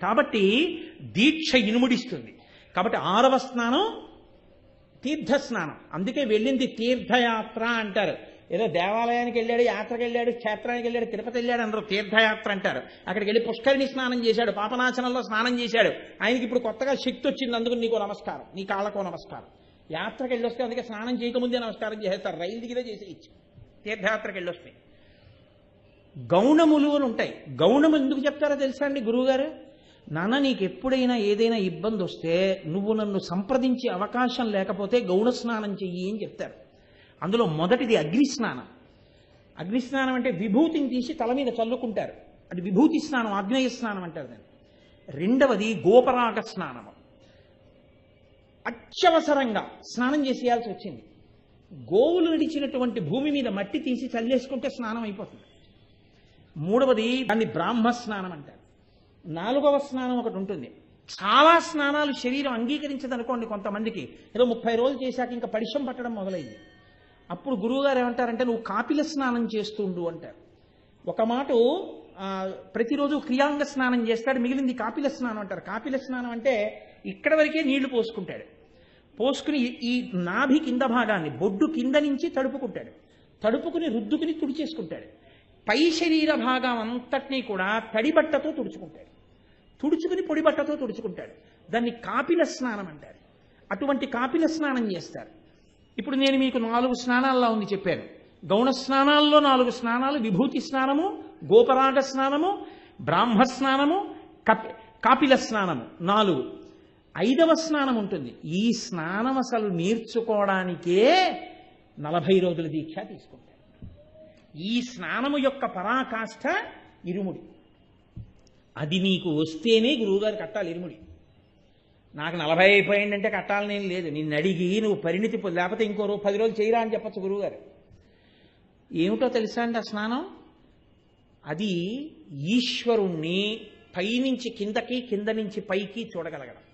కాబట్టి దీక్ష ఇనుముడిస్తుంది. కాబట్టి 6వ స్నానం తీర్థస్నానం. అందుకే వెళ్ళింది తీర్థయాత్ర అంటారు. ఏదో దేవాలయానికి వెళ్ళాడు, యాత్రకు వెళ్ళాడు, క్షేత్రానికి వెళ్ళాడు, తిరుపతి వెళ్ళాడు అందరూ తీర్థయాత్ర అంటారు. అక్కడికి వెళ్ళి పుష్కరిణి స్నానం చేశాడు, పాపనాశనంలో స్నానం చేశాడు. ఆయనకి ఇప్పుడు కొత్తగా శక్తి వచ్చింది, అందుకు నీకు నమస్కారం, నీ కాళ్ళకో నమస్కారం. యాత్రకు వెళ్ళొస్తే అందుకే స్నానం చేయకముందే నమస్కారం చేస్తారు, రైలు దిగితే చేసేయచ్చు. తీర్థయాత్రకు వెళ్ళొస్తే గౌణములు అని ఉంటాయి. గౌణం ఎందుకు చెప్తారో తెలుసా అండి గురువుగారు? నాన్న నీకు ఎప్పుడైనా ఏదైనా ఇబ్బంది వస్తే నువ్వు నన్ను సంప్రదించే అవకాశం లేకపోతే గౌణ స్నానం చెయ్యి అని చెప్తారు. అందులో మొదటిది అగ్నిస్నానం. అగ్నిస్నానం అంటే విభూతిని తీసి తల మీద చల్లుకుంటారు, అది విభూతి స్నానం, ఆగ్నేయ స్నానం అంటారు దాన్ని. రెండవది గోపరాగ స్నానము. అత్యవసరంగా స్నానం చేసేయాల్సి వచ్చింది, గోవులు విడిచినటువంటి భూమి మీద మట్టి తీసి చల్లేసుకుంటే స్నానం అయిపోతుంది. మూడవది దాన్ని బ్రాహ్మ స్నానం అంటారు. 4వ స్నానం ఒకటి ఉంటుంది. చాలా స్నానాలు శరీరం అంగీకరించదనుకోండి కొంతమందికి, ఏదో 30 రోజులు చేశాక ఇంకా పరిశ్రమ పట్టడం మొదలైంది. అప్పుడు గురువుగారు ఏమంటారంటే నువ్వు కాపిల స్నానం చేస్తుండు అంటారు. ఒక మాట ప్రతిరోజు క్రియాంగ స్నానం చేస్తాడు, మిగిలింది కాపిల స్నానం అంటారు. కాపిల స్నానం అంటే ఇక్కడ వరకే నీళ్లు పోసుకుంటాడు, పోసుకుని ఈ నాభి కింద భాగాన్ని బొడ్డు కింద నుంచి తడుపుకుంటాడు, తడుపుకుని రుద్దుకుని తుడిచేసుకుంటాడు. పై శరీర భాగం అంతటినీ కూడా తడి బట్టతో తుడుచుకుంటాడు, తుడుచుకుని పొడి బట్టతో తుడుచుకుంటాడు. దాన్ని కాపిల స్నానం అంటారు. అటువంటి కాపిల స్నానం చేస్తారు. ఇప్పుడు నేను మీకు 4 స్నానాల్లో ఉంది చెప్పాను. గౌణ స్నానాల్లో 4 స్నానాలు: విభూతి స్నానము, గోపరాగ స్నానము, బ్రాహ్మ స్నానము, కాపిల స్నానము 4. 5వ స్నానం ఉంటుంది. ఈ స్నానం అసలు నేర్చుకోవడానికే 40 రోజుల దీక్ష తీసుకుంటారు. ఈ స్నానము యొక్క పరాకాష్ఠ ఇరుముడి. అది నీకు వస్తేనే గురువుగారు కట్టాలి ఇరుముడి. నాకు 40 అయిపోయిందంటే కట్టాలనేం లేదు, నిన్ను అడిగి నువ్వు పరిణితి లేకపోతే ఇంకో 10 రోజులు చేయరా అని చెప్పచ్చు గురువుగారు. ఏమిటో తెలుసా అండి ఆ స్నానం? అది ఈశ్వరుణ్ణి పైనుంచి కిందకి, కింద నుంచి పైకి చూడగలగడం.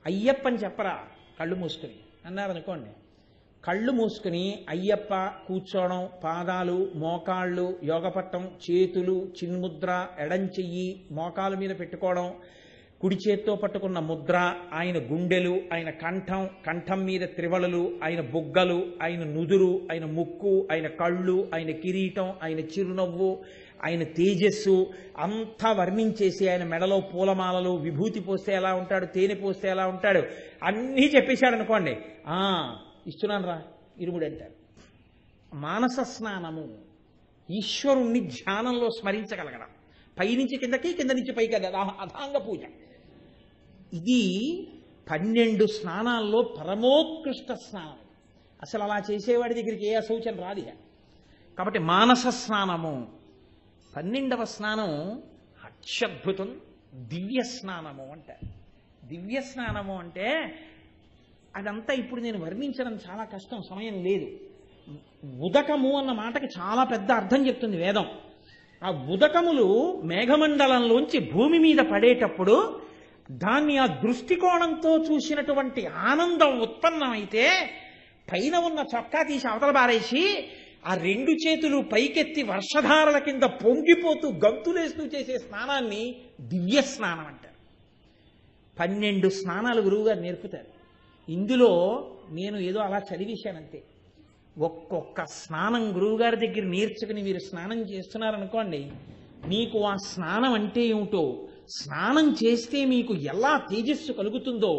అయ్యప్పని చెప్పరా కళ్ళు మూసుకుని అన్నారనుకోండి, కళ్ళు మూసుకుని అయ్యప్ప కూర్చోవడం, పాదాలు, మోకాళ్ళు, యోగపట్టం, చేతులు, చిన్ముద్ర, ఎడం చెయ్యి మోకాల మీద పెట్టుకోవడం, కుడి చేత్తో పట్టుకున్న ముద్ర, ఆయన గుండెలు, ఆయన కంఠం మీద త్రివళలు, ఆయన బుగ్గలు, ఆయన నుదురు, ఆయన ముక్కు, ఆయన కళ్ళు, ఆయన కిరీటం, ఆయన చిరునవ్వు, ఆయన తేజస్సు అంతా వర్ణించేసి ఆయన మెడలో పూలమాలలు, విభూతి పోస్తే ఎలా ఉంటాడు, తేనె పోస్తే ఎలా ఉంటాడు అన్నీ చెప్పేశాడు అనుకోండి. ఇస్తున్నాను రా ఇరుముడు అంటారు. మానస స్నానము, ఈశ్వరుణ్ణి ధ్యానంలో స్మరించగలగడం, పైనుంచి కిందకి, కింద నుంచి పైకి, అథాంగ పూజ. ఇది 12 స్నానాల్లో పరమోత్కృష్ట స్నానం. అసలు అలా చేసేవాడి దగ్గరికి ఏ అశౌచం రాదు. కాబట్టి మానస స్నానము. 12వ స్నానం అత్యద్భుతం, దివ్య స్నానము అంటారు. దివ్య స్నానము అంటే అదంతా ఇప్పుడు నేను వర్ణించడం చాలా కష్టం, సమయం లేదు. ఉదకము అన్న మాటకి చాలా పెద్ద అర్థం చెప్తుంది వేదం. ఆ ఉదకములు మేఘమండలంలోంచి భూమి మీద పడేటప్పుడు దాన్ని ఆ దృష్టికోణంతో చూసినటువంటి ఆనందం ఉత్పన్నమైతే పైన ఉన్న చొక్కా తీసి అవతల బారేసి ఆ 2 చేతులు పైకెత్తి వర్షధారల కింద పొంగిపోతూ గంతులేస్తూ చేసే స్నానాన్ని దివ్య స్నానం అంటారు. 12 స్నానాలు గురువుగారు నేర్పుతారు. ఇందులో నేను ఏదో అలా చదివేశానంతే. ఒక్కొక్క స్నానం గురువుగారి దగ్గర నేర్చుకుని మీరు స్నానం చేస్తున్నారనుకోండి, మీకు ఆ స్నానం అంటే ఏమిటో, స్నానం చేస్తే మీకు ఎలా తేజస్సు కలుగుతుందో,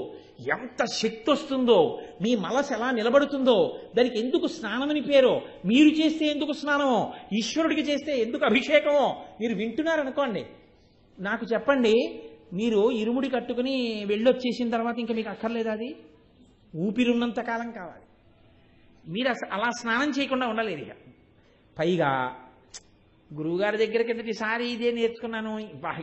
ఎంత శక్తి వస్తుందో, మీ మనసు ఎలా నిలబడుతుందో, దానికి ఎందుకు స్నానమని పేరో, మీరు చేస్తే ఎందుకు స్నానమో, ఈశ్వరుడికి చేస్తే ఎందుకు అభిషేకమో మీరు వింటున్నారనుకోండి. నాకు చెప్పండి, మీరు ఇరుముడి కట్టుకుని వెళ్ళొచ్చేసిన తర్వాత ఇంకా మీకు అక్కర్లేదు. అది ఊపిరున్నంత కాలం కావాలి. మీరు అలా స్నానం చేయకుండా ఉండలేదు. ఇక పైగా గురువుగారి దగ్గర కిందటిసారి ఇదే నేర్చుకున్నాను,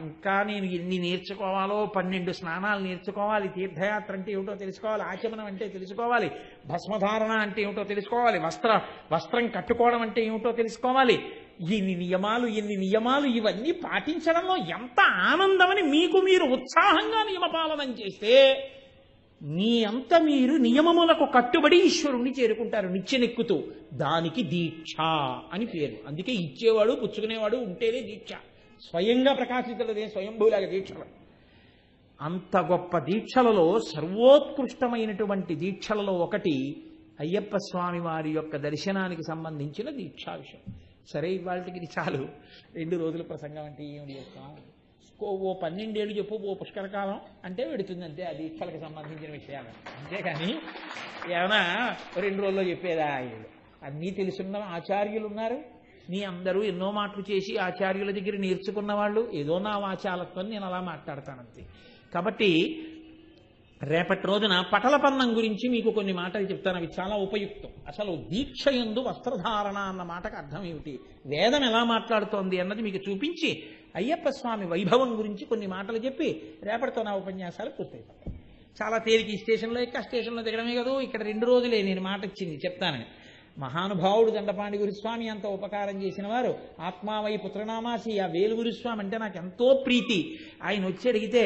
ఇంకా నేను ఎన్ని నేర్చుకోవాలో, 12 స్నానాలు నేర్చుకోవాలి, తీర్థయాత్ర అంటే ఏమిటో తెలుసుకోవాలి, ఆచమనం అంటే తెలుసుకోవాలి, భస్మధారణ అంటే ఏమిటో తెలుసుకోవాలి, వస్త్రం కట్టుకోవడం అంటే ఏమిటో తెలుసుకోవాలి, ఎన్ని నియమాలు ఇవన్నీ పాటించడంలో ఎంత ఆనందమని మీకు మీరు ఉత్సాహంగా నియమపాలనం చేస్తే మీ అంత మీరు నియమములకు కట్టుబడి ఈశ్వరుణ్ణి చేరుకుంటారు నిచ్చెనెక్కుతూ. దానికి దీక్ష అని పేరు. అందుకే ఇచ్చేవాడు పుచ్చుకునేవాడు ఉంటేనే దీక్ష. స్వయంగా ప్రకాశించలేదే స్వయంభూలాగా దీక్షలు. అంత గొప్ప దీక్షలలో సర్వోత్కృష్టమైనటువంటి దీక్షలలో ఒకటి అయ్యప్ప స్వామి వారి యొక్క దర్శనానికి సంబంధించిన దీక్షా విషయం. సరే, ఇవాళకి ఇది చాలు. 2 రోజుల ప్రసంగం అంటే ఏమిటి చెప్తాం? ఓ 12 ఏళ్ళు చెప్పు, ఓ పుష్కరకాలం అంటే పెడుతుంది అంతే. ఆ దీక్షలకు సంబంధించిన విషయాలు అంతేగాని ఏమైనా 2 రోజుల్లో చెప్పేదా? అన్నీ తెలుసున్న ఆచార్యులు ఉన్నారు. మీ అందరూ ఎన్నో మాటలు చేసి ఆచార్యుల దగ్గర నేర్చుకున్న వాళ్ళు. ఏదో నా వాచాలత్వం నేను అలా మాట్లాడతానంతే. కాబట్టి రేపటి రోజున పటలపన్నం గురించి మీకు కొన్ని మాటలు చెప్తాను, అవి చాలా ఉపయుక్తం. అసలు దీక్ష యందు వస్త్రధారణ అన్న మాటకు అర్థం ఏమిటి, వేదం ఎలా మాట్లాడుతోంది అన్నది మీకు చూపించి అయ్యప్ప స్వామి వైభవం గురించి కొన్ని మాటలు చెప్పి రేపటితో నా ఉపన్యాసాలు పూర్తయిపోతాయి. చాలా తేలిక. ఈ స్టేషన్లో ఎక్క స్టేషన్లో దిగడమే కదా. ఇక్కడ 2 రోజులే నేను మాట ఇచ్చింది చెప్తానని. మహానుభావుడు దండపాణి గురుస్వామి అంత ఉపకారం చేసిన వారు. ఆత్మావై పుత్రనామాసి ఆ వేలు గురుస్వామి అంటే నాకు ఎంతో ప్రీతి. ఆయన వచ్చి అడిగితే